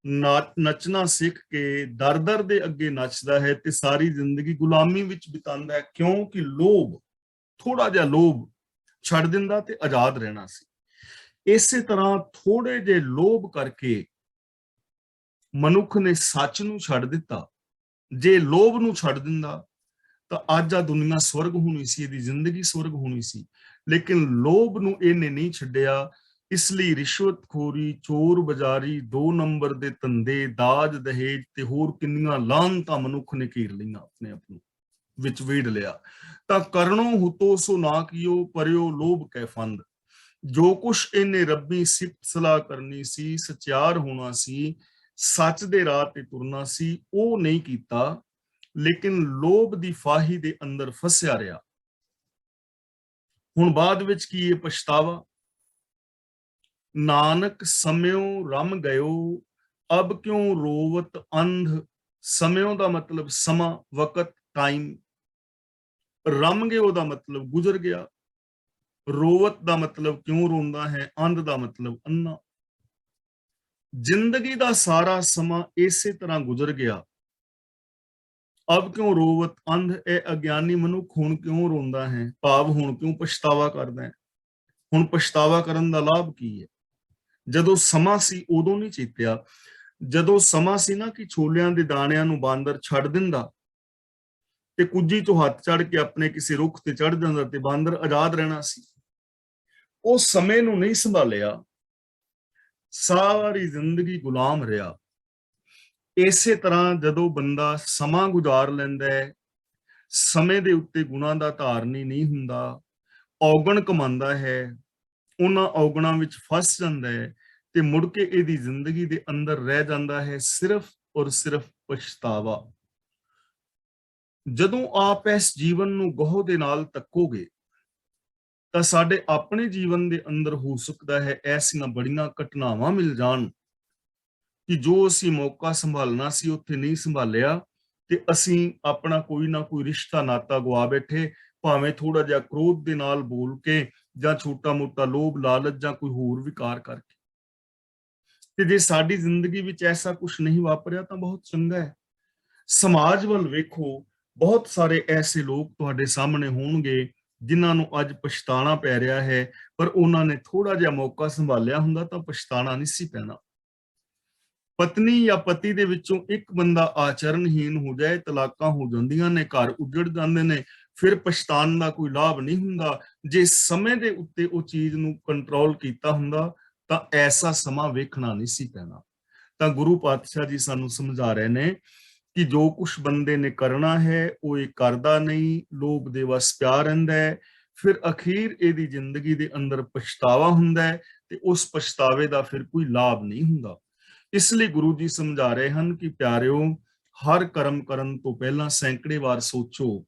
ਨੱਚਣਾ ਸਿੱਖ ਕੇ ਦਰ ਦੇ ਅੱਗੇ ਨੱਚਦਾ ਹੈ ਤੇ ਸਾਰੀ ਜ਼ਿੰਦਗੀ ਗੁਲਾਮੀ ਵਿੱਚ ਬਿਤਾਉਂਦਾ ਹੈ, ਕਿਉਂਕਿ ਲੋਭ, ਥੋੜਾ ਜਿਹਾ ਲੋਭ ਛੱਡ ਦਿੰਦਾ ਤੇ ਆਜ਼ਾਦ ਰਹਿਣਾ ਸੀ। ਇਸੇ ਤਰ੍ਹਾਂ ਥੋੜੇ ਜਿਹੇ ਲੋਭ ਕਰਕੇ ਮਨੁੱਖ ਨੇ ਸੱਚ ਨੂੰ ਛੱਡ ਦਿੱਤਾ। ਜੇ ਲੋਭ ਨੂੰ ਛੱਡ ਦਿੰਦਾ ਤਾਂ ਅੱਜ ਆ ਦੁਨੀਆ ਸਵਰਗ ਹੋਣੀ ਸੀ, ਇਹਦੀ ਜ਼ਿੰਦਗੀ ਸਵਰਗ ਹੋਣੀ ਸੀ। ਲੇਕਿਨ ਲੋਭ ਨੂੰ ਇਹਨੇ ਨਹੀਂ ਛੱਡਿਆ, ਇਸ ਲਈ ਰਿਸ਼ਵਤਖੋਰੀ, ਚੋਰ ਬਜ਼ਾਰੀ, 2 ਨੰਬਰ ਦੇ ਧੰਦੇ, ਦਾਜ ਦਹੇਜ ਤੇ ਹੋਰ ਕਿੰਨੀਆਂ ਲਾਹਨਤਾਂ ਮਨੁੱਖ ਨੇ ਘੇਰ ਲਈਆਂ, ਆਪਣੇ ਆਪ ਨੂੰ ਵਿੱਚ ਵੇੜ ਲਿਆ। ਤਾਂ ਕਰਨੋ ਹੁਤੋ ਸੋ ਨਾ ਕੀਓ, ਪਰਿਓ ਲੋਭ ਕੈ ਫੰਦ। ਜੋ ਕੁਛ ਇਹਨੇ ਰੱਬੀ ਸਿਫਤ ਸਲਾਹ ਕਰਨੀ ਸੀ, ਸਚਿਆਰ ਹੋਣਾ ਸੀ, ਸੱਚ ਦੇ ਰਾਹ ਤੇ ਤੁਰਨਾ ਸੀ, ਉਹ ਨਹੀਂ ਕੀਤਾ, ਲੇਕਿਨ ਲੋਭ ਦੀ ਫਾਹੀ ਦੇ ਅੰਦਰ ਫਸਿਆ ਰਿਹਾ। ਹੁਣ ਬਾਅਦ ਵਿੱਚ ਕੀ ਇਹ ਪਛਤਾਵਾ? ਨਾਨਕ ਸਮਿਓ ਰਮ ਗਇਓ, ਅਬ ਕਿਉਂ ਰੋਵਤ ਅੰਧ। ਸਮਿਓ ਦਾ ਮਤਲਬ ਸਮਾਂ, ਵਕਤ, ਟਾਈਮ। ਰਮ ਗਿਓ ਦਾ ਮਤਲਬ ਗੁਜ਼ਰ ਗਿਆ। ਰੋਵਤ ਦਾ ਮਤਲਬ ਕਿਉਂ ਰੋਂਦਾ ਹੈ। ਅੰਧ ਦਾ ਮਤਲਬ ਅੰਨਾ। ਜ਼ਿੰਦਗੀ ਦਾ ਸਾਰਾ ਸਮਾਂ ਇਸੇ ਤਰ੍ਹਾਂ ਗੁਜ਼ਰ ਗਿਆ। ਅਬ ਕਿਉਂ ਰੋਵਤ ਅੰਧ, ਇਹ ਅਗਿਆਨੀ ਮਨੁੱਖ ਹੁਣ ਕਿਉਂ ਰੋਂਦਾ ਹੈ, ਭਾਵ ਹੁਣ ਕਿਉਂ ਪਛਤਾਵਾ ਕਰਦਾ ਹੈ। ਹੁਣ ਪਛਤਾਵਾ ਕਰਨ ਦਾ ਲਾਭ ਕੀ ਹੈ? ਜਦੋਂ ਸਮਾਂ ਸੀ ਉਦੋਂ ਨਹੀਂ ਚੇਤਿਆ। ਜਦੋਂ ਸਮਾਂ ਸੀ ਨਾ ਕਿ ਛੋਲਿਆਂ ਦੇ ਦਾਣਿਆਂ ਨੂੰ ਬਾਂਦਰ ਛੱਡ ਦਿੰਦਾ ਤੇ ਕੁੱਜੀ ਤੋਂ ਹੱਥ ਚੜ ਕੇ ਆਪਣੇ ਕਿਸੇ ਰੁੱਖ ਤੇ ਚੜ ਜਾਂਦਾ ਤੇ ਬਾਂਦਰ ਆਜ਼ਾਦ ਰਹਿਣਾ ਸੀ, ਉਹ ਸਮੇਂ ਨੂੰ ਨਹੀਂ ਸੰਭਾਲਿਆ, ਸਾਰੀ ਜ਼ਿੰਦਗੀ ਗੁਲਾਮ ਰਿਹਾ। ਇਸੇ ਤਰ੍ਹਾਂ ਜਦੋਂ ਬੰਦਾ ਸਮਾਂ ਗੁਜ਼ਾਰ ਲੈਂਦਾ ਹੈ, ਸਮੇਂ ਦੇ ਉੱਤੇ ਗੁਣਾਂ ਦਾ ਧਾਰਨੀ ਨਹੀਂ ਹੁੰਦਾ, ਔਗਣ ਕਮਾਉਂਦਾ ਹੈ, ਉਹਨਾਂ ਔਗਣਾਂ ਵਿੱਚ ਫਸ ਜਾਂਦਾ ਹੈ ਤੇ ਮੁੜ ਕੇ ਇਹਦੀ ਜ਼ਿੰਦਗੀ ਦੇ ਅੰਦਰ ਰਹਿ ਜਾਂਦਾ ਹੈ ਸਿਰਫ ਔਰ ਸਿਰਫ ਪਛਤਾਵਾ। ਜਦੋਂ ਆਪ ਇਸ ਜੀਵਨ ਨੂੰ ਗਹੁ ਦੇ ਨਾਲ ਤੱਕੋਗੇ ਤਾਂ ਸਾਡੇ ਆਪਣੇ ਜੀਵਨ ਦੇ ਅੰਦਰ ਹੋ ਸਕਦਾ ਹੈ ਐਸੀਆਂ ਬੜੀਆਂ ਘਟਨਾਵਾਂ ਮਿਲ ਜਾਣ ਕਿ ਜੋ ਅਸੀਂ ਮੌਕਾ ਸੰਭਾਲਣਾ ਸੀ ਉੱਥੇ ਨਹੀਂ ਸੰਭਾਲਿਆ ਤੇ ਅਸੀਂ ਆਪਣਾ ਕੋਈ ਨਾ ਕੋਈ ਰਿਸ਼ਤਾ ਨਾਤਾ ਗਵਾ ਬੈਠੇ, ਭਾਵੇਂ ਥੋੜਾ ਜਿਹਾ ਕ੍ਰੋਧ ਦੇ ਨਾਲ ਬੋਲ ਕੇ ਜਾਂ ਛੋਟਾ ਮੋਟਾ ਲੋਭ ਲਾਲਚ ਜਾਂ ਕੋਈ ਹੋਰ ਵਿਕਾਰ ਕਰਕੇ। ਤੇ ਜੇ ਸਾਡੀ ਜ਼ਿੰਦਗੀ ਵਿੱਚ ਐਸਾ ਕੁਝ ਨਹੀਂ ਵਾਪਰਿਆ ਤਾਂ ਬਹੁਤ ਚੰਗਾ ਹੈ। ਸਮਾਜ ਵੱਲ ਵੇਖੋ, ਬਹੁਤ ਸਾਰੇ ਐਸੇ ਲੋਕ ਤੁਹਾਡੇ ਸਾਹਮਣੇ ਹੋਣਗੇ ਜਿਨ੍ਹਾਂ ਨੂੰ ਅੱਜ ਪਛਤਾਣਾ ਪੈ ਰਿਹਾ ਹੈ, ਪਰ ਉਹਨਾਂ ਨੇ ਥੋੜਾ ਜਿਹਾ ਮੌਕਾ ਸੰਭਾਲਿਆ ਹੁੰਦਾ ਤਾਂ ਪਛਤਾਣਾ ਨਹੀਂ ਸੀ ਪੈਣਾ। ਪਤਨੀ ਜਾਂ ਪਤੀ ਦੇ ਵਿੱਚੋਂ ਇੱਕ ਬੰਦਾ ਆਚਰਣਹੀਨ ਹੋ ਜਾਏ, ਤਲਾਕਾਂ ਹੋ ਜਾਂਦੀਆਂ ਨੇ, ਘਰ ਉੱਜੜ ਜਾਂਦੇ ਨੇ, ਫਿਰ ਪਛਤਾਣ ਦਾ ਕੋਈ ਲਾਭ ਨਹੀਂ ਹੁੰਦਾ। ਜੇ ਸਮੇਂ ਦੇ ਉੱਤੇ ਉਹ ਚੀਜ਼ ਨੂੰ ਕੰਟਰੋਲ ਕੀਤਾ ਹੁੰਦਾ ਤਾਂ ਐਸਾ ਸਮਾਂ ਵੇਖਣਾ ਨਹੀਂ ਸੀ ਪੈਣਾ। ਤਾਂ ਗੁਰੂ ਪਾਤਸ਼ਾਹ ਜੀ ਸਾਨੂੰ ਸਮਝਾ ਰਹੇ ਨੇ ਕਿ ਜੋ ਕੁਛ ਬੰਦੇ ਨੇ ਕਰਨਾ ਹੈ ਉਹ ਇਹ ਕਰਦਾ ਨਹੀਂ, ਲੋਭ ਦੇ ਵਸ ਪਿਆ ਰਹਿੰਦਾ ਹੈ, ਫਿਰ ਅਖੀਰ ਇਹਦੀ ਜ਼ਿੰਦਗੀ ਦੇ ਅੰਦਰ ਪਛਤਾਵਾ ਹੁੰਦਾ ਹੈ ਤੇ ਉਸ ਪਛਤਾਵੇ ਦਾ ਫਿਰ ਕੋਈ ਲਾਭ ਨਹੀਂ ਹੁੰਦਾ। ਇਸ ਲਈ ਗੁਰੂ ਜੀ ਸਮਝਾ ਰਹੇ ਹਨ ਕਿ ਪਿਆਰਿਓ, ਹਰ ਕਰਮ ਕਰਨ ਤੋਂ ਪਹਿਲਾਂ ਸੈਂਕੜੇ ਵਾਰ ਸੋਚੋ,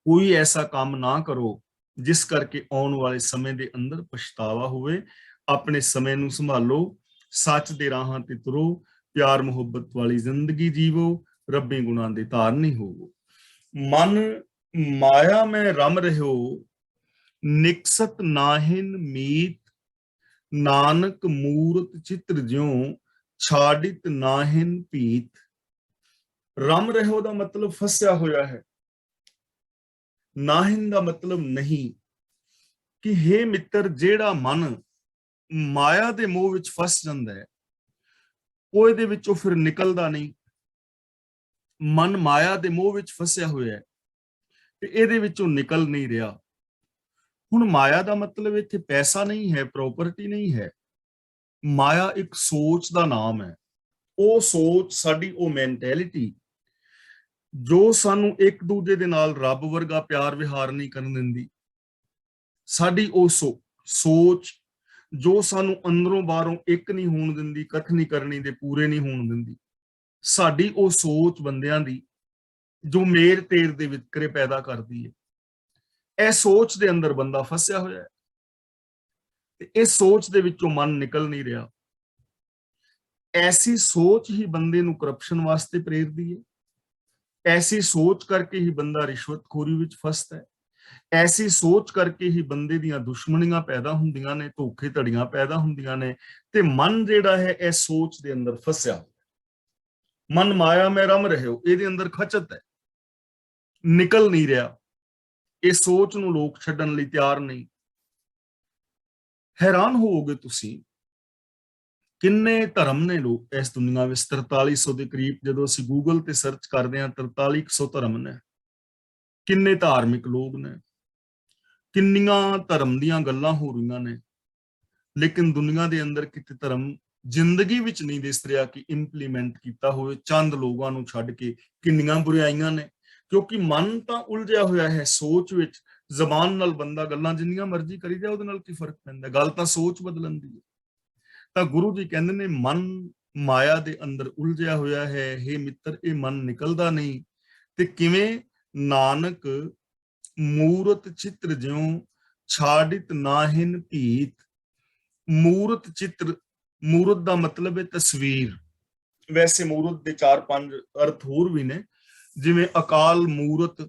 ਕੋਈ ਐਸਾ ਕੰਮ ਨਾ ਕਰੋ ਜਿਸ ਕਰਕੇ ਆਉਣ ਵਾਲੇ ਸਮੇਂ ਦੇ ਅੰਦਰ ਪਛਤਾਵਾ ਹੋਵੇ। ਆਪਣੇ ਸਮੇਂ ਨੂੰ ਸੰਭਾਲੋ, ਸੱਚ ਦੇ ਰਾਹਾਂ ਤੇ ਤੁਰੋ, ਪਿਆਰ ਮੁਹੱਬਤ ਵਾਲੀ ਜ਼ਿੰਦਗੀ ਜੀਵੋ, ਰੱਬੀ ਗੁਣਾਂ ਦੇ ਧਾਰਨੀ ਹੋਵੋ। ਮਨ ਮਾਇਆ ਮੈਂ ਰਮ ਰਹਿਓ, ਨਿਕਸਤ ਨਾਹਿਨ ਮੀਤ, ਨਾਨਕ ਮੂਰਤ ਚਿੱਤਰ ਜਿਉ, ਛਾੜਿਤ ਨਾਹਿਨ ਭੀਤ। ਰਮ ਰਹਿਓ ਦਾ ਮਤਲਬ ਫਸਿਆ ਹੋਇਆ ਹੈ, ਨਾਹਿਨ ਦਾ ਮਤਲਬ ਨਹੀਂ। ਕਿ ਹੇ ਮਿੱਤਰ, ਜਿਹੜਾ ਮਨ ਮਾਇਆ ਦੇ ਮੋਹ ਵਿੱਚ ਫਸ ਜਾਂਦਾ ਹੈ ਉਹ ਇਹਦੇ ਵਿੱਚੋਂ ਫਿਰ ਨਿਕਲਦਾ ਨਹੀਂ। ਮਨ ਮਾਇਆ ਦੇ ਮੋਹ ਵਿੱਚ ਫਸਿਆ ਹੋਇਆ ਹੈ ਤੇ ਇਹਦੇ ਵਿੱਚੋਂ ਨਿਕਲ ਨਹੀਂ ਰਿਹਾ। ਹੁਣ ਮਾਇਆ ਦਾ ਮਤਲਬ ਇੱਥੇ ਪੈਸਾ ਨਹੀਂ ਹੈ, ਪ੍ਰੋਪਰਟੀ ਨਹੀਂ ਹੈ। ਮਾਇਆ ਇੱਕ ਸੋਚ ਦਾ ਨਾਮ ਹੈ। ਉਹ ਸੋਚ, ਸਾਡੀ ਉਹ ਮੈਂਟੈਲਿਟੀ ਜੋ ਸਾਨੂੰ ਇੱਕ ਦੂਜੇ ਦੇ ਨਾਲ ਰੱਬ ਵਰਗਾ ਪਿਆਰ ਵਿਹਾਰ ਨਹੀਂ ਕਰਨ ਦਿੰਦੀ। ਸਾਡੀ ਉਹ ਸੋਚ ਜੋ ਸਾਨੂੰ ਅੰਦਰੋਂ ਬਾਹਰੋਂ ਇੱਕ ਨਹੀਂ ਹੋਣ ਦਿੰਦੀ, ਕਥਨੀ ਕਰਨੀ ਦੇ ਪੂਰੇ ਨਹੀਂ ਹੋਣ ਦਿੰਦੀ। ਸਾਡੀ ਉਹ ਸੋਚ ਬੰਦਿਆਂ ਦੀ ਜੋ ਮੇਰ ਤੇਰ ਦੇ ਵਿਤਕਰੇ ਪੈਦਾ ਕਰਦੀ ਹੈ। ਇਹ ਸੋਚ ਦੇ ਅੰਦਰ ਬੰਦਾ ਫਸਿਆ ਹੋਇਆ ਹੈ ਤੇ ਇਸ ਸੋਚ ਦੇ ਵਿੱਚੋਂ ਮਨ ਨਿਕਲ ਨਹੀਂ ਰਿਹਾ। ਐਸੀ ਸੋਚ ਹੀ ਬੰਦੇ ਨੂੰ ਕਰਪਸ਼ਨ ਵਾਸਤੇ ਪ੍ਰੇਰਦੀ ਹੈ। ਐਸੀ ਸੋਚ ਕਰਕੇ ਹੀ ਬੰਦਾ ਰਿਸ਼ਵਤਖੋਰੀ ਵਿੱਚ ਫਸਦਾ ਹੈ। ਐਸੀ ਸੋਚ ਕਰਕੇ ਹੀ ਬੰਦੇ ਦੀਆਂ ਦੁਸ਼ਮਣੀਆਂ ਪੈਦਾ ਹੁੰਦੀਆਂ ਨੇ, ਧੋਖੇ ਧੜੀਆਂ ਪੈਦਾ ਹੁੰਦੀਆਂ ਨੇ। ਤੇ ਮਨ ਜਿਹੜਾ ਹੈ ਇਹ ਸੋਚ ਦੇ ਅੰਦਰ ਫਸਿਆ। ਮਨ ਮਾਇਆ ਮੈਂ ਰਮ ਰਹਿਓ, ਇਹਦੇ ਅੰਦਰ ਖਚਤ ਹੈ, ਨਿਕਲ ਨਹੀਂ ਰਿਹਾ। ਇਹ ਸੋਚ ਨੂੰ ਲੋਕ ਛੱਡਣ ਲਈ ਤਿਆਰ ਨਹੀਂ। ਹੈਰਾਨ ਹੋਵੋਗੇ ਤੁਸੀਂ, ਕਿੰਨੇ ਧਰਮ ਨੇ ਲੋਕ ਇਸ ਦੁਨੀਆ ਵਿੱਚ। 4300 ਦੇ ਕਰੀਬ ਜਦੋਂ ਅਸੀਂ ਗੂਗਲ ਤੇ ਸਰਚ ਕਰਦੇ ਹਾਂ, 4300 ਧਰਮ ਨੇ। ਕਿੰਨੇ ਧਾਰਮਿਕ ਲੋਕ ਨੇ, ਕਿੰਨੀਆਂ ਧਰਮ ਦੀਆਂ ਗੱਲਾਂ ਹੋ ਰਹੀਆਂ ਨੇ, ਲੇਕਿਨ ਦੁਨੀਆ ਦੇ ਅੰਦਰ ਕਿਤੇ ਧਰਮ ਜ਼ਿੰਦਗੀ ਵਿੱਚ ਨਹੀਂ ਦਿਸ ਰਿਹਾ ਕਿ ਇੰਪਲੀਮੈਂਟ ਕੀਤਾ ਹੋਵੇ। ਚੰਦ ਲੋਕਾਂ ਨੂੰ ਛੱਡ ਕੇ ਕਿੰਨੀਆਂ ਬੁਰਾਈਆਂ ਨੇ, ਕਿਉਂਕਿ ਮਨ ਤਾਂ ਉਲਝਿਆ ਹੋਇਆ ਹੈ ਸੋਚ ਵਿੱਚ। ਜ਼ਬਾਨ ਨਾਲ ਬੰਦਾ ਗੱਲਾਂ ਜਿੰਨੀਆਂ ਮਰਜ਼ੀ ਕਰੀ ਜਾਏ, ਉਹਦੇ ਨਾਲ ਕੀ ਫਰਕ ਪੈਂਦਾ? ਗੱਲ ਤਾਂ ਸੋਚ ਬਦਲਣ ਦੀ ਹੈ। ਤਾਂ ਗੁਰੂ ਜੀ ਕਹਿੰਦੇ ਨੇ ਮਨ ਮਾਇਆ ਦੇ ਅੰਦਰ ਉਲਝਿਆ ਹੋਇਆ ਹੈ। ਹੇ ਮਿੱਤਰ, ਇਹ ਮਨ ਨਿਕਲਦਾ ਨਹੀਂ। ਤੇ ਕਿਵੇਂ? ਨਾਨਕ ਮੂਰਤ ਚਿੱਤਰ ਜਿਉ, ਛਾੜਿਤ ਨਾਹਿਨ ਭੀਤ। ਮੂਰਤ ਚਿੱਤਰ, ਮੂਰਤ ਦਾ ਮਤਲਬ ਹੈ ਤਸਵੀਰ। ਵੈਸੇ ਮੂਰਤ ਦੇ 4-5 ਅਰਥ ਹੋਰ ਵੀ ਨੇ, ਜਿਵੇਂ ਅਕਾਲ ਮੂਰਤ,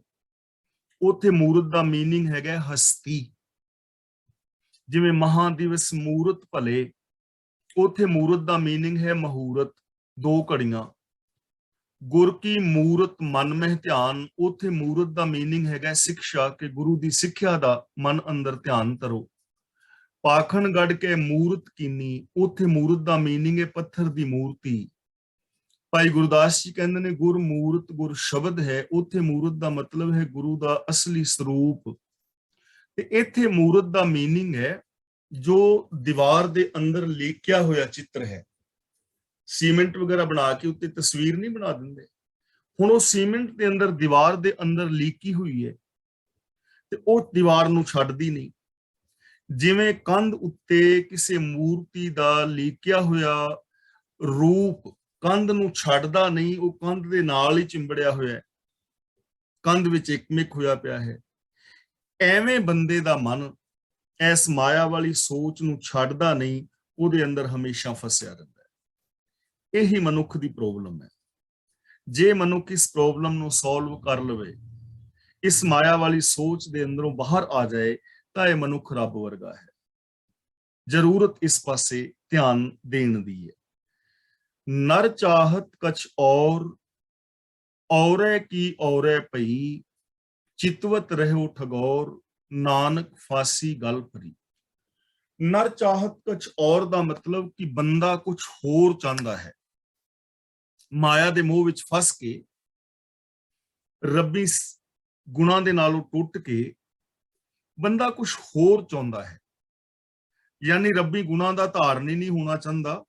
ਉੱਥੇ ਮੂਰਤ ਦਾ ਮੀਨਿੰਗ ਹੈਗਾ ਹਸਤੀ। ਜਿਵੇਂ ਮਹਾਦਿਵਸ ਮੂਰਤ ਭਲੇ, ਉੱਥੇ ਮੂਰਤ ਦਾ ਮੀਨਿੰਗ ਹੈ ਮਹੂਰਤ, 2 ਘੜੀਆਂ। ਗੁਰ ਕੀ ਮੂਰਤ ਮਨ ਮਹਿ ਧਿਆਨ, ਉੱਥੇ ਮੂਰਤ ਦਾ ਮੀਨਿੰਗ ਹੈਗਾ ਸਿੱਖਿਆ, ਕਿ ਗੁਰੂ ਦੀ ਸਿੱਖਿਆ ਦਾ ਮਨ ਅੰਦਰ ਧਿਆਨ ਧਰੋ। ਪਾਖਣ ਗੜ ਕੇ ਮੂਰਤ ਕੀਨੀ, ਉੱਥੇ ਮੂਰਤ ਦਾ ਮੀਨਿੰਗ ਹੈ ਪੱਥਰ ਦੀ ਮੂਰਤੀ। ਭਾਈ ਗੁਰਦਾਸ ਜੀ ਕਹਿੰਦੇ ਨੇ ਗੁਰ ਮੂਰਤ ਗੁਰ ਸ਼ਬਦ ਹੈ, ਉੱਥੇ ਮੂਰਤ ਦਾ ਮਤਲਬ ਹੈ ਗੁਰੂ ਦਾ ਅਸਲੀ ਸਰੂਪ। ਤੇ ਇੱਥੇ ਮੂਰਤ ਦਾ ਮੀਨਿੰਗ ਹੈ ਜੋ ਦੀਵਾਰ ਦੇ ਅੰਦਰ ਲੇਕਿਆ ਹੋਇਆ ਚਿੱਤਰ ਹੈ। ਸੀਮੈਂਟ ਵਗੈਰਾ ਬਣਾ ਕੇ ਉੱਤੇ ਤਸਵੀਰ ਨਹੀਂ ਬਣਾ ਦਿੰਦੇ, ਹੁਣ ਉਹ ਸੀਮੈਂਟ ਦੇ ਅੰਦਰ, ਦੀਵਾਰ ਦੇ ਅੰਦਰ ਲੀਕੀ ਹੋਈ ਹੈ ਤੇ ਉਹ ਦੀਵਾਰ ਨੂੰ ਛੱਡਦੀ ਨਹੀਂ। ਜਿਵੇਂ ਕੰਧ ਉੱਤੇ ਕਿਸੇ ਮੂਰਤੀ ਦਾ ਲੀਕਿਆ ਹੋਇਆ ਰੂਪ ਕੰਧ ਨੂੰ ਛੱਡਦਾ ਨਹੀਂ, ਉਹ ਕੰਧ ਦੇ ਨਾਲ ਹੀ ਚਿੰਬੜਿਆ ਹੋਇਆ ਹੈ, ਕੰਧ ਵਿੱਚ ਇੱਕਮਿਕ ਹੋਇਆ ਪਿਆ ਹੈ। ਐਵੇਂ ਬੰਦੇ ਦਾ ਮਨ ਇਸ ਮਾਇਆ ਵਾਲੀ ਸੋਚ ਨੂੰ ਛੱਡਦਾ ਨਹੀਂ, ਉਹਦੇ ਅੰਦਰ ਹਮੇਸ਼ਾ ਫਸਿਆ ਰਹਿੰਦਾ ਹੈ। ਇਹੀ ਮਨੁੱਖ ਦੀ ਪ੍ਰੋਬਲਮ ਹੈ। ਜੇ ਮਨੁੱਖ ਇਸ ਪ੍ਰੋਬਲਮ ਨੂੰ ਸੋਲਵ ਕਰ ਲਵੇ, ਇਸ ਮਾਇਆ ਵਾਲੀ ਸੋਚ ਦੇ ਅੰਦਰੋਂ ਬਾਹਰ ਆ ਜਾਏ, ਤਾਂ ਇਹ ਮਨੁੱਖ ਰੱਬ ਵਰਗਾ ਹੈ। ਜ਼ਰੂਰਤ ਇਸ ਪਾਸੇ ਧਿਆਨ ਦੇਣ ਦੀ ਹੈ। ਨਰ ਚਾਹਤ ਕਛ ਔਰ, ਔਰੇ ਕੀ ਔਰੇ ਪਈ, ਚਿਤਵਤ ਰਹਿਓ ਠਗੌਰ, ਨਾਨਕ ਫਾਸੀ ਗਲ ਭਰੀ। ਨਰ ਚਾਹਤ ਕੁਛ ਔਰ ਦਾ ਮਤਲਬ ਕਿ ਬੰਦਾ ਕੁਛ ਹੋਰ ਚਾਹੁੰਦਾ ਹੈ, ਮਾਇਆ ਦੇ ਮੋਹ ਵਿੱਚ ਫਸ ਕੇ, ਰੱਬੀ ਗੁਣਾਂ ਦੇ ਨਾਲੋਂ ਟੁੱਟ ਕੇ ਬੰਦਾ ਕੁਛ ਹੋਰ ਚਾਹੁੰਦਾ ਹੈ। ਯਾਨੀ ਰੱਬੀ ਗੁਣਾਂ ਦਾ ਧਾਰਨੀ ਨਹੀਂ ਹੋਣਾ ਚਾਹੁੰਦਾ,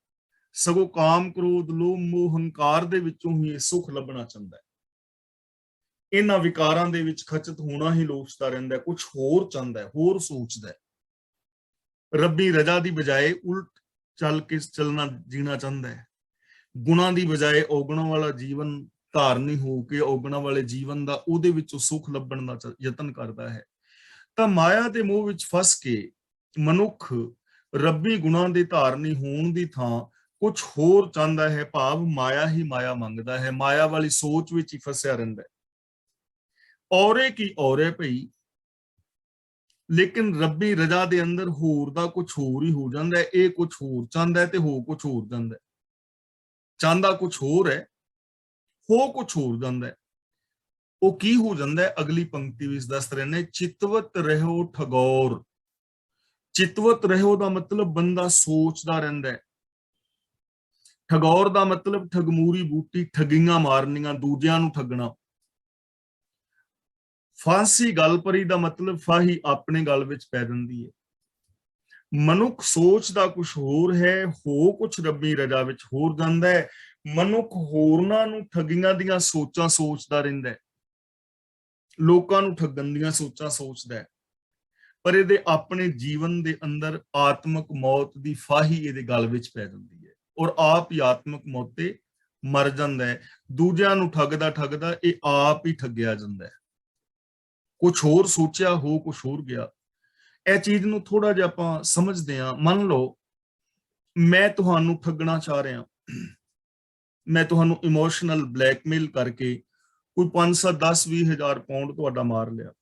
ਸਗੋਂ ਕਾਮ ਕ੍ਰੋਧ ਲੋਭ ਮੋਹ ਹੰਕਾਰ ਦੇ ਵਿੱਚੋਂ ਹੀ ਇਹ ਸੁਖ ਲੱਭਣਾ ਚਾਹੁੰਦਾ ਹੈ। ਇਹਨਾਂ ਵਿਕਾਰਾਂ ਦੇ ਵਿੱਚ ਖਚਤ ਹੋਣਾ ਹੀ ਲੋਚਦਾ ਰਹਿੰਦਾ, ਕੁਝ ਹੋਰ ਚਾਹੁੰਦਾ ਹੈ, ਹੋਰ ਸੋਚਦਾ ਹੈ। ਰੱਬੀ ਰਜ਼ਾ ਦੀ ਬਜਾਏ ਉਲਟ ਚੱਲ ਕੇ ਚੱਲਣਾ ਜੀਣਾ ਚਾਹੁੰਦਾ ਹੈ। ਗੁਣਾਂ ਦੀ ਬਜਾਏ ਔਗਣਾਂ ਵਾਲਾ ਜੀਵਨ ਧਾਰਨੀ ਹੋ ਕੇ ਔਗਣਾਂ ਵਾਲੇ ਜੀਵਨ ਦਾ ਉਹਦੇ ਵਿੱਚੋਂ ਸੁਖ ਲੱਭਣ ਦਾ ਯਤਨ ਕਰਦਾ ਹੈ। ਤਾਂ ਮਾਇਆ ਦੇ ਮੋਹ ਵਿੱਚ ਫਸ ਕੇ ਮਨੁੱਖ ਰੱਬੀ ਗੁਣਾਂ ਦੇ ਧਾਰਨੀ ਹੋਣ ਦੀ ਥਾਂ ਕੁਝ ਹੋਰ ਚਾਹੁੰਦਾ ਹੈ, ਭਾਵ ਮਾਇਆ ਹੀ ਮਾਇਆ ਮੰਗਦਾ ਹੈ, ਮਾਇਆ ਵਾਲੀ ਸੋਚ ਵਿੱਚ ਹੀ ਫਸਿਆ ਰਹਿੰਦਾ ਹੈ। ਔਰੇ ਕੀ ਔਰੇ ਭਈ, ਲੇਕਿਨ ਰੱਬੀ ਰਜ਼ਾ ਦੇ ਅੰਦਰ ਹੋਰ ਦਾ ਕੁਝ ਹੋਰ ਹੀ ਹੋ ਜਾਂਦਾ ਹੈ। ਇਹ ਕੁਝ ਹੋਰ ਚਾਹੁੰਦਾ ਹੈ ਤੇ ਹੋ ਕੁਝ ਹੋਰ ਜਾਂਦਾ ਹੈ, ਚਾਹੁੰਦਾ ਕੁਝ ਹੋਰ ਹੈ, ਹੋ ਕੁਝ ਹੋਰ ਜਾਂਦਾ ਹੈ। ਉਹ ਕੀ ਹੋ ਜਾਂਦਾ ਹੈ, ਅਗਲੀ ਪੰਕਤੀ ਵਿੱਚ ਦੱਸ ਰਹੇ ਨੇ, ਚਿਤਵਤ ਰਹਿਓ ਠਗੌਰ। ਚਿਤਵਤ ਰਹਿਓ ਦਾ ਮਤਲਬ ਬੰਦਾ ਸੋਚਦਾ ਰਹਿੰਦਾ ਹੈ। ਠਗੌਰ ਦਾ ਮਤਲਬ ਠਗਮੂਰੀ ਬੂਟੀ, ਠਗੀਆਂ ਮਾਰਨੀਆਂ, ਦੂਜਿਆਂ ਨੂੰ ਠੱਗਣਾ। ਫਾਂਸੀ ਗਲ ਪਰੀ ਦਾ ਮਤਲਬ ਫਾਹੀ ਆਪਣੇ ਗਲ ਵਿੱਚ ਪੈ ਜਾਂਦੀ ਹੈ। ਮਨੁੱਖ ਸੋਚਦਾ ਕੁਝ ਹੋਰ ਹੈ, ਹੋ ਕੁਝ ਰੱਬੀ ਰਜ਼ਾ ਵਿੱਚ ਹੋਰ ਜਾਂਦਾ ਹੈ। ਮਨੁੱਖ ਹੋਰਨਾਂ ਨੂੰ ਠੱਗੀਆਂ ਦੀਆਂ ਸੋਚਾਂ ਸੋਚਦਾ ਰਹਿੰਦਾ ਹੈ, ਲੋਕਾਂ ਨੂੰ ਠੱਗਣ ਦੀਆਂ ਸੋਚਾਂ ਸੋਚਦਾ ਹੈ, ਪਰ ਇਹਦੇ ਆਪਣੇ ਜੀਵਨ ਦੇ ਅੰਦਰ ਆਤਮਕ ਮੌਤ ਦੀ ਫਾਹੀ ਇਹਦੇ ਗਲ ਵਿੱਚ ਪੈ ਜਾਂਦੀ ਹੈ ਔਰ ਆਪ ਹੀ ਆਤਮਕ ਮੌਤ ਤੇ ਮਰ ਜਾਂਦਾ ਹੈ। ਦੂਜਿਆਂ ਨੂੰ ਠੱਗਦਾ ਠੱਗਦਾ ਇਹ ਆਪ ਹੀ ਠੱਗਿਆ ਜਾਂਦਾ ਹੈ। ਕੁਝ ਹੋਰ ਸੋਚਿਆ, ਹੋ ਕੁਝ ਹੋਰ ਗਿਆ। ਇਹ ਚੀਜ਼ ਨੂੰ ਥੋੜਾ ਜਿਹਾ ਆਪਾਂ ਸਮਝਦੇ ਹਾਂ। ਮੰਨ ਲਓ ਮੈਂ ਤੁਹਾਨੂੰ ਠੱਗਣਾ ਚਾਹ ਰਿਹਾ, ਮੈਂ ਤੁਹਾਨੂੰ ਇਮੋਸ਼ਨਲ ਬਲੈਕਮੇਲ ਕਰਕੇ ਕੋਈ 5-7 10-20 ਹਜ਼ਾਰ ਪਾਉਂਡ ਤੁਹਾਡਾ ਮਾਰ ਲਿਆ,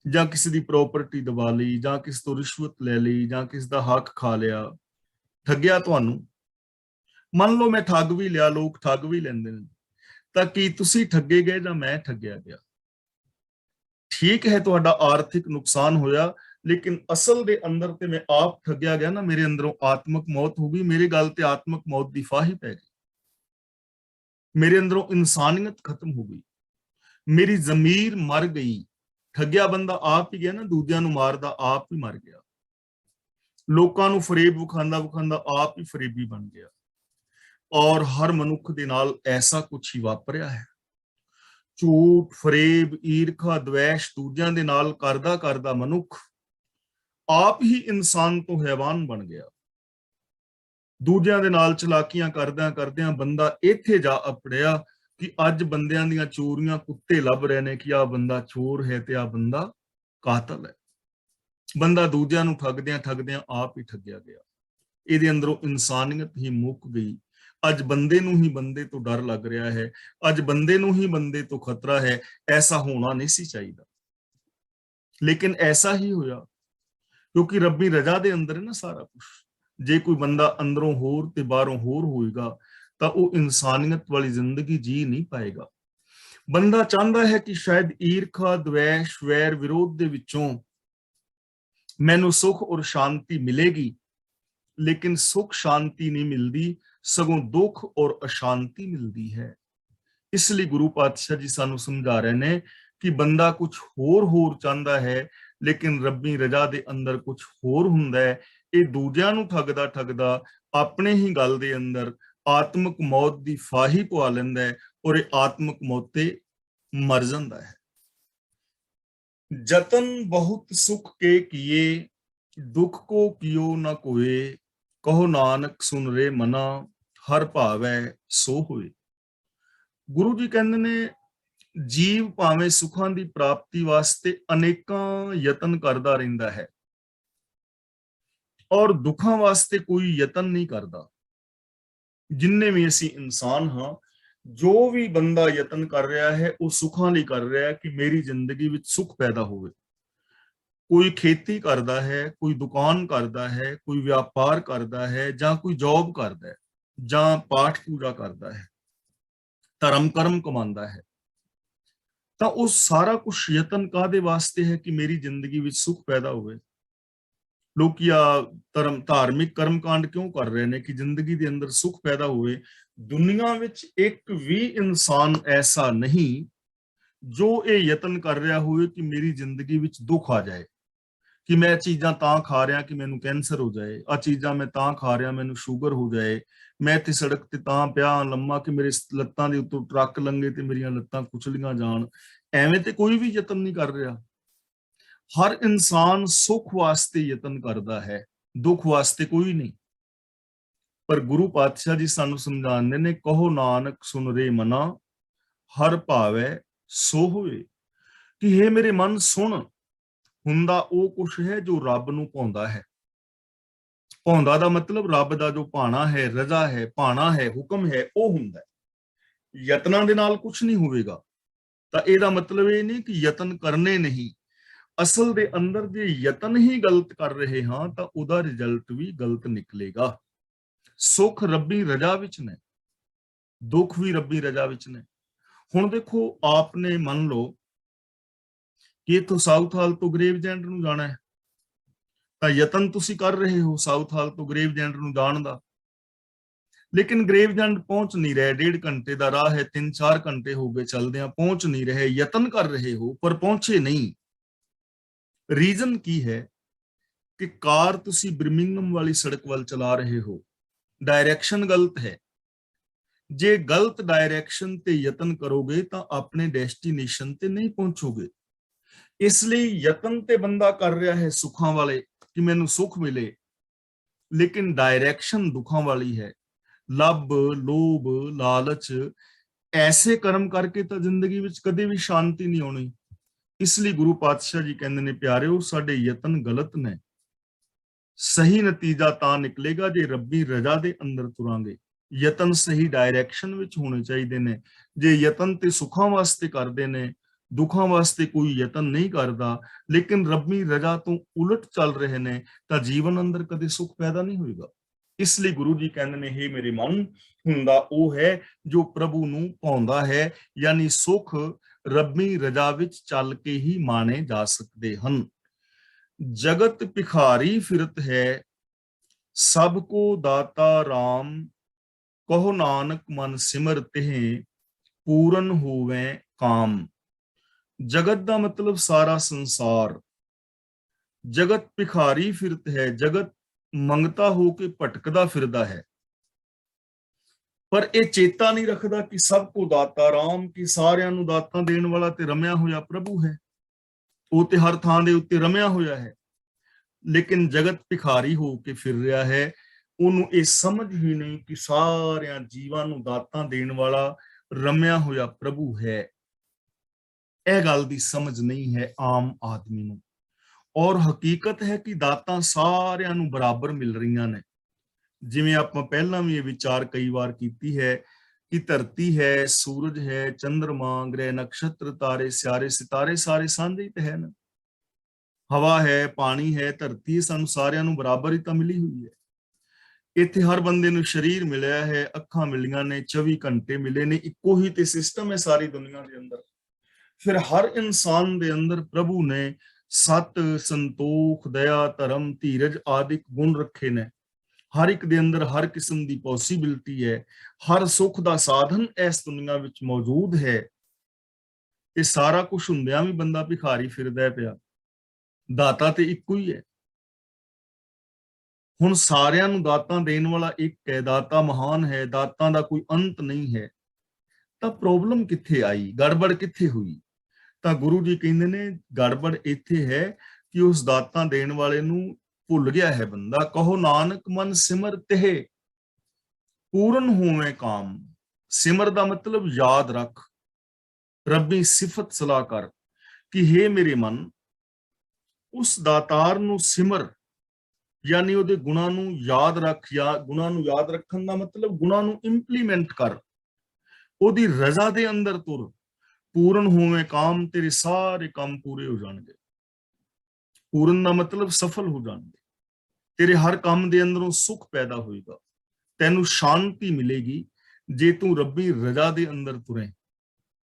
ਜਾਂ ਕਿਸੇ ਦੀ ਪ੍ਰਾਪਰਟੀ ਦਬਾ ਲਈ, ਜਾਂ ਕਿਸੇ ਤੋਂ ਰਿਸ਼ਵਤ ਲੈ ਲਈ, ਜਾਂ ਕਿਸੇ ਦਾ ਹੱਕ ਖਾ ਲਿਆ, ਠੱਗਿਆ ਤੁਹਾਨੂੰ। ਮੰਨ ਲਓ ਮੈਂ ਠੱਗ ਵੀ ਲਿਆ, ਲੋਕ ਠੱਗ ਵੀ ਲੈਂਦੇ ਨੇ, ਤਾਂ ਕੀ ਤੁਸੀਂ ਠੱਗੇ ਗਏ ਜਾਂ ਮੈਂ ਠੱਗਿਆ ਗਿਆ? ਠੀਕ ਹੈ, ਤੁਹਾਡਾ ਆਰਥਿਕ ਨੁਕਸਾਨ ਹੋਇਆ, ਲੇਕਿਨ ਅਸਲ ਦੇ ਅੰਦਰ ਤੇ ਮੈਂ ਆਪ ਠੱਗਿਆ ਗਿਆ ਨਾ। ਮੇਰੇ ਅੰਦਰੋਂ ਆਤਮਕ ਮੌਤ ਹੋ ਗਈ, ਮੇਰੇ ਗਲ ਤੇ ਆਤਮਕ ਮੌਤ ਦੀ ਫਾਹੀ ਪੈ ਗਈ, ਮੇਰੇ ਅੰਦਰੋਂ ਇਨਸਾਨੀਅਤ ਖਤਮ ਹੋ ਗਈ, ਮੇਰੀ ਜ਼ਮੀਰ ਮਰ ਗਈ। ਠੱਗਿਆ ਬੰਦਾ ਆਪ ਹੀ ਗਿਆ ਨਾ, ਦੂਜਿਆਂ ਨੂੰ ਮਾਰਦਾ ਆਪ ਹੀ ਮਰ ਗਿਆ, ਲੋਕਾਂ ਨੂੰ ਫਰੇਬ ਵਿਖਾਉਂਦਾ ਵਿਖਾਉਂਦਾ ਆਪ ਹੀ ਫਰੇਬੀ ਬਣ ਗਿਆ। ਔਰ ਹਰ ਮਨੁੱਖ ਦੇ ਨਾਲ ਐਸਾ ਕੁਝ ਹੀ ਵਾਪਰਿਆ ਹੈ। ਝੂਠ, ਫਰੇਬ, ਈਰਖਾ, ਦਵੇਸ਼ ਦੂਜਿਆਂ ਦੇ ਨਾਲ ਕਰਦਾ ਕਰਦਾ ਮਨੁੱਖ ਆਪ ਹੀ ਇਨਸਾਨ ਤੋਂ ਹੈਵਾਨ ਬਣ ਗਿਆ। ਦੂਜਿਆਂ ਦੇ ਨਾਲ ਚਲਾਕੀਆਂ ਕਰਦਿਆਂ ਕਰਦਿਆਂ ਬੰਦਾ ਇੱਥੇ ਜਾ ਅਪੜਿਆ ਕਿ ਅੱਜ ਬੰਦਿਆਂ ਦੀਆਂ ਚੋਰੀਆਂ ਕੁੱਤੇ ਲੱਭ ਰਹੇ ਨੇ ਕਿ ਆਹ ਬੰਦਾ ਚੋਰ ਹੈ ਤੇ ਆਹ ਬੰਦਾ ਕਾਤਲ ਹੈ। ਬੰਦਾ ਦੂਜਿਆਂ ਨੂੰ ਠੱਗਦਿਆਂ ਠੱਗਦਿਆਂ ਆਪ ਹੀ ਠੱਗਿਆ ਗਿਆ। ਇਹਦੇ ਅੰਦਰੋਂ ਇਨਸਾਨੀਅਤ ਹੀ ਮੁੱਕ ਗਈ। ਅੱਜ ਬੰਦੇ ਨੂੰ ਹੀ ਬੰਦੇ ਤੋਂ ਡਰ ਲੱਗ ਰਿਹਾ ਹੈ, ਅੱਜ ਬੰਦੇ ਨੂੰ ਹੀ ਬੰਦੇ ਤੋਂ ਖਤਰਾ ਹੈ। ਐਸਾ ਹੋਣਾ ਨਹੀਂ ਸੀ ਚਾਹੀਦਾ, ਲੇਕਿਨ ਐਸਾ ਹੀ ਹੋਇਆ, ਕਿਉਂਕਿ ਰੱਬੀ ਰਜ਼ਾ ਦੇ ਅੰਦਰ ਹੈ ਨਾ ਸਾਰਾ ਕੁਝ। ਜੇ ਕੋਈ ਬੰਦਾ ਅੰਦਰੋਂ ਹੋਰ ਤੇ ਬਾਹਰੋਂ ਹੋਰ ਹੋਏਗਾ ਤਾਂ ਉਹ ਇਨਸਾਨੀਅਤ ਵਾਲੀ ਜ਼ਿੰਦਗੀ ਜੀ ਨਹੀਂ ਪਾਏਗਾ। ਬੰਦਾ ਚਾਹੁੰਦਾ ਹੈ ਕਿ ਸ਼ਾਇਦ ਈਰਖਾ, ਦਵੇਸ਼, ਵੈਰ, ਵਿਰੋਧ ਦੇ ਵਿੱਚੋਂ ਮੈਨੂੰ ਸੁਖ ਔਰ ਸ਼ਾਂਤੀ ਮਿਲੇਗੀ, ਲੇਕਿਨ ਸੁਖ ਸ਼ਾਂਤੀ ਨਹੀਂ ਮਿਲਦੀ, ਸਗੋਂ ਦੁੱਖ ਔਰ ਅਸ਼ਾਂਤੀ ਮਿਲਦੀ ਹੈ। ਇਸ ਲਈ ਗੁਰੂ ਪਾਤਸ਼ਾਹ ਜੀ ਸਾਨੂੰ ਸਮਝਾ ਰਹੇ ਨੇ ਕਿ ਬੰਦਾ ਕੁਝ ਹੋਰ ਚਾਹੁੰਦਾ ਹੈ, ਲੇਕਿਨ ਰੱਬੀ ਰਜ਼ਾ ਦੇ ਅੰਦਰ ਕੁਝ ਹੋਰ ਹੁੰਦਾ ਹੈ। ਇਹ ਦੂਜਿਆਂ ਨੂੰ ਠੱਗਦਾ ਠੱਗਦਾ ਆਪਣੇ ਹੀ ਗਲ ਦੇ ਅੰਦਰ ਆਤਮਕ ਮੌਤ ਦੀ ਫਾਹੀ ਪਵਾ ਲੈਂਦਾ ਹੈ ਔਰ ਇਹ ਆਤਮਕ ਮੌਤ ਤੇ ਮਰ ਜਾਂਦਾ ਹੈ। जतन बहुत सुख के किए, दुख को कियो न कोए, कहो नानक सुन रे मना, हर भावै सो होए। गुरु जी कहते ने जीव भावें सुखां दी प्राप्ति वास्ते अनेकां यतन करदा रहिंदा है और दुखां वास्ते कोई यतन नहीं करदा। जिन्ने भी असीं इंसान हां, जो भी बंदा यतन कर रहा है वो सुखां लई कर रहा है कि मेरी जिंदगी विच सुख पैदा होवे। कोई खेती करता है, कोई दुकान करता है, कोई व्यापार करता है, जां कोई जॉब करता है, जां पाठ पूजा करता है, ਧਰਮ ਕਰਮ ਕਮਾਉਂਦਾ ਹੈ, ਤਾਂ ਉਹ ਸਾਰਾ ਕੁਝ ਯਤਨ ਕਾਹਦੇ ਵਾਸਤੇ ਹੈ? ਕਿ ਮੇਰੀ ਜ਼ਿੰਦਗੀ ਵਿੱਚ ਸੁੱਖ ਪੈਦਾ ਹੋਵੇ। ਲੋਕੀ ਆ ਧਾਰਮਿਕ ਕਰਮ ਕਾਂਡ ਕਿਉਂ ਕਰ ਰਹੇ ਨੇ? ਕਿ ਜ਼ਿੰਦਗੀ ਦੇ ਅੰਦਰ ਸੁੱਖ ਪੈਦਾ ਹੋਵੇ। ਦੁਨੀਆ ਵਿੱਚ ਇੱਕ ਵੀ ਇਨਸਾਨ ਐਸਾ ਨਹੀਂ ਜੋ ਇਹ ਯਤਨ ਕਰ ਰਿਹਾ ਹੋਵੇ ਕਿ ਮੇਰੀ ਜ਼ਿੰਦਗੀ ਵਿੱਚ ਦੁੱਖ ਆ ਜਾਏ, ਕਿ ਮੈਂ ਚੀਜ਼ਾਂ ਤਾਂ ਖਾ ਰਿਹਾ ਕਿ ਮੈਨੂੰ ਕੈਂਸਰ ਹੋ ਜਾਏ, ਆ ਚੀਜ਼ਾਂ ਮੈਂ ਤਾਂ ਖਾ ਰਿਹਾ ਮੈਨੂੰ ਸ਼ੂਗਰ ਹੋ ਜਾਏ, ਮੈਂ ਇੱਥੇ ਸੜਕ ਤੇ ਤਾਂ ਪਿਆ ਲੰਮਾ ਕਿ ਮੇਰੇ ਲੱਤਾਂ ਦੇ ਉੱਤੋਂ ਟਰੱਕ ਲੰਘੇ ਤੇ ਮੇਰੀਆਂ ਲੱਤਾਂ ਕੁਚਲੀਆਂ ਜਾਣ। ਐਵੇਂ ਤੇ ਕੋਈ ਵੀ ਯਤਨ ਨਹੀਂ ਕਰ ਰਿਹਾ। ਹਰ ਇਨਸਾਨ ਸੁੱਖ ਵਾਸਤੇ ਯਤਨ ਕਰਦਾ ਹੈ, ਦੁੱਖ ਵਾਸਤੇ ਕੋਈ ਨਹੀਂ। ਪਰ ਗੁਰੂ ਪਾਤਸ਼ਾਹ ਜੀ ਸਾਨੂੰ ਸਮਝਾਉਂਦੇ ਨੇ, ਕਹੋ ਨਾਨਕ ਸੁਨ ਰੇ ਮਨਾ, ਹਰ ਭਾਵੈ ਸੋ ਹੋਵੇ। ਕਿ हे ਮੇਰੇ ਮਨ ਸੁਣ, ਹੁੰਦਾ ਉਹ ਕੁਛ ਹੈ ਜੋ ਰੱਬ ਨੂੰ ਭਾਉਂਦਾ ਹੈ। ਭਾਉਂਦਾ ਦਾ ਮਤਲਬ ਰੱਬ ਦਾ ਜੋ ਭਾਣਾ ਹੈ, ਰਜ਼ਾ ਹੈ, ਭਾਣਾ ਹੈ, ਹੁਕਮ ਹੈ, ਉਹ ਹੁੰਦਾ ਹੈ। ਯਤਨਾਂ ਦੇ ਨਾਲ ਕੁਝ ਨਹੀਂ ਹੋਵੇਗਾ। ਤਾਂ ਇਹਦਾ ਮਤਲਬ ਇਹ ਨਹੀਂ ਕਿ ਯਤਨ ਕਰਨੇ ਨਹੀਂ। ਅਸਲ ਦੇ ਅੰਦਰ ਜੇ ਯਤਨ ਹੀ ਗਲਤ ਕਰ ਰਹੇ ਹਾਂ ਤਾਂ ਉਹਦਾ ਰਿਜ਼ਲਟ ਵੀ ਗਲਤ ਨਿਕਲੇਗਾ। ਸੁੱਖ ਰੱਬੀ ਰਜ਼ਾ ਵਿੱਚ ਨੇ, ਦੁੱਖ ਵੀ ਰੱਬੀ ਰਜ਼ਾ ਵਿੱਚ ਨੇ। ਹੁਣ ਦੇਖੋ, ਆਪਨੇ ਮੰਨ ਲਓ ਕਿ ਇਥੋਂ ਸਾਊਥ ਹਾਲ ਤੋਂ ਗ੍ਰੇਵਜੈਂਡ ਨੂੰ ਜਾਣਾ ਹੈ, ਤਾਂ ਯਤਨ ਤੁਸੀਂ ਕਰ ਰਹੇ ਹੋ ਸਾਊਥ ਹਾਲ ਤੋਂ ਗ੍ਰੇਵਜੈਂਡ ਨੂੰ ਜਾਣ ਦਾ, ਲੇਕਿਨ ਗ੍ਰੇਵਜੈਂਡ ਪਹੁੰਚ ਨਹੀਂ ਰਹੇ। 1.5 ਘੰਟੇ ਦਾ ਰਾਹ ਹੈ, 3-4 ਘੰਟੇ ਹੋ ਗਏ ਚੱਲਦਿਆਂ, ਪਹੁੰਚ ਨਹੀਂ ਰਹੇ। ਯਤਨ ਕਰ ਰਹੇ ਹੋ ਪਰ ਪਹੁੰਚੇ ਨਹੀਂ। ਰੀਜ਼ਨ ਕੀ ਹੈ? ਕਿ ਕਾਰ ਤੁਸੀਂ ਬਰਮਿੰਗਮ ਵਾਲੀ ਸੜਕ ਵੱਲ ਚਲਾ ਰਹੇ ਹੋ, ਡਾਇਰੈਕਸ਼ਨ ਗਲਤ ਹੈ। ਜੇ ਗਲਤ ਡਾਇਰੈਕਸ਼ਨ ਤੇ ਯਤਨ ਕਰੋਗੇ ਤਾਂ ਆਪਣੇ ਡੈਸਟੀਨੇਸ਼ਨ ਤੇ ਨਹੀਂ ਪਹੁੰਚੋਗੇ। ਇਸ ਲਈ ਯਤਨ ਤੇ ਬੰਦਾ ਕਰ ਰਿਹਾ ਹੈ ਸੁੱਖਾਂ ਵਾਲੇ ਕਿ ਮੈਨੂੰ ਸੁੱਖ ਮਿਲੇ, ਲੇਕਿਨ ਡਾਇਰੈਕਸ਼ਨ ਦੁੱਖਾਂ ਵਾਲੀ ਹੈ। ਲੱਭ, ਲੋਭ, ਲਾਲਚ, ਐਸੇ ਕਰਮ ਕਰਕੇ ਤਾਂ ਜ਼ਿੰਦਗੀ ਵਿੱਚ ਕਦੇ ਵੀ ਸ਼ਾਂਤੀ ਨਹੀਂ ਆਉਣੀ। ਇਸ ਲਈ ਗੁਰੂ ਪਾਤਸ਼ਾਹ ਜੀ ਕਹਿੰਦੇ ਨੇ, ਪਿਆਰਿਓ ਸਾਡੇ ਯਤਨ ਗਲਤ ਨੇ। ਸਹੀ ਨਤੀਜਾ ਤਾਂ ਨਿਕਲੇਗਾ ਜੇ ਰੱਬੀ ਰਜ਼ਾ ਦੇ ਅੰਦਰ ਤੁਰਾਂਗੇ। ਯਤਨ ਸਹੀ ਡਾਇਰੈਕਸ਼ਨ ਵਿੱਚ ਹੋਣੇ ਚਾਹੀਦੇ ਨੇ। ਜੇ ਯਤਨ ਤੇ ਸੁੱਖਾਂ ਵਾਸਤੇ ਕਰਦੇ ਨੇ, ਦੁੱਖਾਂ ਵਾਸਤੇ ਕੋਈ ਯਤਨ ਨਹੀਂ ਕਰਦਾ, ਲੇਕਿਨ ਰੱਬੀ ਰਜ਼ਾ ਤੋਂ ਉਲਟ ਚੱਲ ਰਹੇ ਨੇ, ਤਾਂ ਜੀਵਨ ਅੰਦਰ ਕਦੇ ਸੁੱਖ ਪੈਦਾ ਨਹੀਂ ਹੋਏਗਾ। ਇਸ ਲਈ ਗੁਰੂ ਜੀ ਕਹਿੰਦੇ ਨੇ, ਹੇ ਮੇਰੇ ਮਨ, ਹੁੰਦਾ ਉਹ ਹੈ ਜੋ ਪ੍ਰਭੂ ਨੂੰ ਭਾਉਂਦਾ ਹੈ, ਯਾਨੀ ਸੁੱਖ ਰੱਬੀ ਰਜ਼ਾ ਵਿੱਚ ਚੱਲ ਕੇ ਹੀ ਮਾਣੇ ਜਾ ਸਕਦੇ ਹਨ। ਜਗਤ ਭਿਖਾਰੀ ਫਿਰਤ ਹੈ, ਸਭ ਕੋ ਦਾਤਾ ਰਾਮ, ਕਹੋ ਨਾਨਕ ਮਨ ਸਿਮਰ ਤਿਹ, ਪੂਰਨ ਹੋਵੇ ਕਾਮ। ਜਗਤ ਦਾ ਮਤਲਬ ਸਾਰਾ ਸੰਸਾਰ। ਜਗਤ ਭਿਖਾਰੀ ਫਿਰਤ ਹੈ, ਜਗਤ ਮੰਗਤਾ ਹੋ ਕੇ ਭਟਕਦਾ ਫਿਰਦਾ ਹੈ, ਪਰ ਇਹ ਚੇਤਾ ਨਹੀਂ ਰੱਖਦਾ ਕਿ ਸਭ ਕੋ ਦਾਤਾ ਰਾਮ, ਕਿ ਸਾਰਿਆਂ ਨੂੰ ਦਾਤਾਂ ਦੇਣ ਵਾਲਾ ਤੇ ਰਮਿਆ ਹੋਇਆ ਪ੍ਰਭੂ ਹੈ। ਉਹ ਤੇ ਹਰ ਥਾਂ ਦੇ ਉੱਤੇ ਰਮਿਆ ਹੋਇਆ ਹੈ, ਲੇਕਿਨ ਜਗਤ ਭਿਖਾਰੀ ਹੋ ਕੇ ਫਿਰ ਰਿਹਾ ਹੈ। ਉਹਨੂੰ ਇਹ ਸਮਝ ਹੀ ਨਹੀਂ ਕਿ ਸਾਰਿਆਂ ਜੀਵਾਂ ਨੂੰ ਦਾਤਾਂ ਦੇਣ ਵਾਲਾ ਰਮਿਆ ਹੋਇਆ ਪ੍ਰਭੂ ਹੈ। ਇਹ ਗੱਲ ਦੀ ਸਮਝ ਨਹੀਂ ਹੈ ਆਮ ਆਦਮੀ ਨੂੰ। ਔਰ ਹਕੀਕਤ ਹੈ ਕਿ ਦਾਤਾਂ ਸਾਰਿਆਂ ਨੂੰ ਬਰਾਬਰ ਮਿਲ ਰਹੀਆਂ ਨੇ। ਜਿਵੇਂ ਆਪਾਂ ਪਹਿਲਾਂ ਵੀ ਇਹ ਵਿਚਾਰ ਕਈ ਵਾਰ ਕੀਤੀ ਹੈ ਕਿ ਧਰਤੀ ਹੈ, ਸੂਰਜ ਹੈ, ਚੰਦਰਮਾ, ਗ੍ਰਹਿ, ਨਕਸ਼ਤਰ, ਤਾਰੇ, ਸਿਆਰੇ, ਸਿਤਾਰੇ ਸਾਰੇ ਸਾਂਝੇ ਹੀ ਤੇ ਹੈ ਨਾ। ਹਵਾ ਹੈ, ਪਾਣੀ ਹੈ, ਧਰਤੀ, ਸਾਨੂੰ ਸਾਰਿਆਂ ਨੂੰ ਬਰਾਬਰ ਹੀ ਤਾਂ ਮਿਲੀ ਹੋਈ ਹੈ। ਇੱਥੇ ਹਰ ਬੰਦੇ ਨੂੰ ਸਰੀਰ ਮਿਲਿਆ ਹੈ, ਅੱਖਾਂ ਮਿਲੀਆਂ ਨੇ, 24 ਘੰਟੇ ਮਿਲੇ ਨੇ, ਇੱਕੋ ਹੀ ਤੇ ਸਿਸਟਮ ਹੈ ਸਾਰੀ ਦੁਨੀਆ ਦੇ ਅੰਦਰ। ਫਿਰ ਹਰ ਇਨਸਾਨ ਦੇ ਅੰਦਰ ਪ੍ਰਭੂ ਨੇ ਸਤ, ਸੰਤੋਖ, ਦਇਆ, ਧਰਮ, ਧੀਰਜ ਆਦਿ ਗੁਣ ਰੱਖੇ ਨੇ। ਹਰ ਇੱਕ ਦੇ ਅੰਦਰ ਹਰ ਕਿਸਮ ਦੀ ਪੋਸੀਬਿਲਿਟੀ ਹੈ। ਹਰ ਸੁੱਖ ਦਾ ਸਾਧਨ ਇਸ ਦੁਨੀਆ ਵਿੱਚ ਮੌਜੂਦ ਹੈ। ਇਹ ਸਾਰਾ ਕੁਝ ਹੁੰਦਿਆਂ ਵੀ ਬੰਦਾ ਭਿਖਾਰੀ ਫਿਰਦਾ ਪਿਆ। ਦਾਤਾ ਤੇ ਇੱਕੋ ਹੀ ਹੈ। ਹੁਣ ਸਾਰਿਆਂ ਨੂੰ ਦਾਤਾਂ ਦੇਣ ਵਾਲਾ ਇੱਕ ਹੈ, ਦਾਤਾ ਮਹਾਨ ਹੈ, ਦਾਤਾਂ ਦਾ ਕੋਈ ਅੰਤ ਨਹੀਂ ਹੈ। ਤਾਂ ਪ੍ਰੋਬਲਮ ਕਿੱਥੇ ਆਈ, ਗੜਬੜ ਕਿੱਥੇ ਹੋਈ? ਤਾਂ ਗੁਰੂ ਜੀ ਕਹਿੰਦੇ ਨੇ, ਗੜਬੜ ਇੱਥੇ ਹੈ ਕਿ ਉਸ ਦਾਤਾਂ ਦੇਣ ਵਾਲੇ ਨੂੰ ਭੁੱਲ ਗਿਆ ਹੈ ਬੰਦਾ। ਕਹੋ ਨਾਨਕ ਮਨ ਸਿਮਰ ਤਿਹ, ਪੂਰਨ ਹੋਵੇ ਕਾਮ। ਸਿਮਰ ਦਾ ਮਤਲਬ ਯਾਦ ਰੱਖ, ਰੱਬੀ ਸਿਫਤ ਸਲਾਹ ਕਰ ਕਿ हे ਮੇਰੇ ਮਨ, ਉਸ ਦਾਤਾਰ ਨੂੰ ਸਿਮਰ, ਯਾਨੀ ਉਹਦੇ ਗੁਣਾਂ ਨੂੰ ਯਾਦ ਰੱਖ। ਜਾਂ ਗੁਣਾਂ ਨੂੰ ਯਾਦ ਰੱਖਣ ਦਾ ਮਤਲਬ ਗੁਣਾਂ ਨੂੰ ਇੰਪਲੀਮੈਂਟ ਕਰ, ਉਹਦੀ ਰਜ਼ਾ ਦੇ ਅੰਦਰ ਤੁਰ। ਪੂਰਨ ਹੋਵੇ ਕਾਮ, ਤੇਰੇ ਸਾਰੇ ਕੰਮ ਪੂਰੇ ਹੋ ਜਾਣਗੇ। ਪੂਰਨ ਦਾ ਮਤਲਬ ਸਫਲ ਹੋ ਜਾਣਗੇ। ਤੇਰੇ ਹਰ ਕੰਮ ਦੇ ਅੰਦਰੋਂ ਸੁੱਖ ਪੈਦਾ ਹੋਏਗਾ, ਤੈਨੂੰ ਸ਼ਾਂਤੀ ਮਿਲੇਗੀ, ਜੇ ਤੂੰ ਰੱਬੀ ਰਜ਼ਾ ਦੇ ਅੰਦਰ ਤੁਰੇ,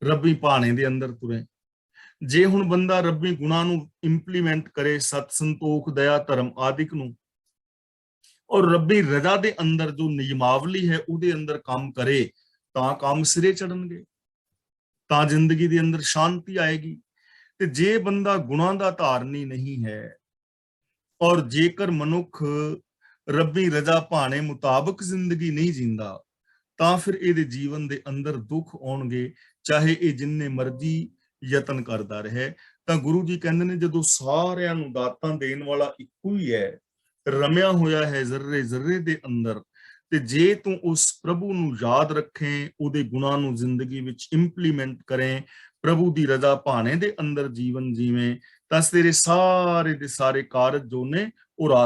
ਰੱਬੀ ਭਾਣੇ ਦੇ ਅੰਦਰ ਤੁਰੇ, ਜੇ ਹੁਣ ਬੰਦਾ ਰੱਬੀ ਗੁਣਾਂ ਨੂੰ ਇੰਪਲੀਮੈਂਟ ਕਰੇ, ਸਤ ਸੰਤੋਖ ਦਇਆ ਧਰਮ ਆਦਿਕ ਨੂੰ, ਔਰ ਰੱਬੀ ਰਜ਼ਾ ਦੇ ਅੰਦਰ ਜੋ ਨਿਯਮਾਵਲੀ ਹੈ ਉਹਦੇ ਅੰਦਰ ਕੰਮ ਕਰੇ, ਤਾਂ ਕੰਮ ਸਿਰੇ ਚੜਨਗੇ, ਤਾਂ ਜ਼ਿੰਦਗੀ ਦੇ ਅੰਦਰ ਸ਼ਾਂਤੀ ਆਏਗੀ। ਤੇ ਜੇ ਬੰਦਾ ਗੁਣਾਂ ਦਾ ਧਾਰਨੀ ਨਹੀਂ ਹੈ, ਔਰ ਜੇਕਰ ਮਨੁੱਖ ਰੱਬੀ ਰਜ਼ਾ ਭਾਣੇ ਮੁਤਾਬਕ ਜ਼ਿੰਦਗੀ ਨਹੀਂ ਜੀਂਦਾ, ਤਾਂ ਫਿਰ ਇਹਦੇ ਜੀਵਨ ਦੇ ਅੰਦਰ ਦੁੱਖ ਆਉਣਗੇ, ਚਾਹੇ ਇਹ ਜਿੰਨੇ ਮਰਜ਼ੀ ਯਤਨ ਕਰਦਾ ਰਹੇ। ਤਾਂ ਗੁਰੂ ਜੀ ਕਹਿੰਦੇ ਨੇ ਜਦੋਂ ਸਾਰਿਆਂ ਨੂੰ ਦਾਤਾਂ ਦੇਣ ਵਾਲਾ ਇੱਕੋ ਹੀ ਹੈ, ਰਮਿਆ ਹੋਇਆ ਹੈ ਜ਼ਰਰੇ ਜ਼ਰਰੇ ਦੇ ਅੰਦਰ, ਤੇ ਜੇ ਤੂੰ ਉਸ ਪ੍ਰਭੂ ਨੂੰ ਯਾਦ ਰੱਖੇ, ਉਹਦੇ ਗੁਣਾਂ ਨੂੰ ਜ਼ਿੰਦਗੀ ਵਿੱਚ ਇੰਪਲੀਮੈਂਟ ਕਰੇ, ਪ੍ਰਭੂ ਦੀ ਰਜ਼ਾ ਭਾਣੇ ਦੇ ਅੰਦਰ ਜੀਵਨ ਜੀਵੇਂ, ਤਾਂ ਤੇਰੇ ਸਾਰੇ ਦੇ ਸਾਰੇ ਕਾਰਜ ਜੋ ਨੇ ਉਹ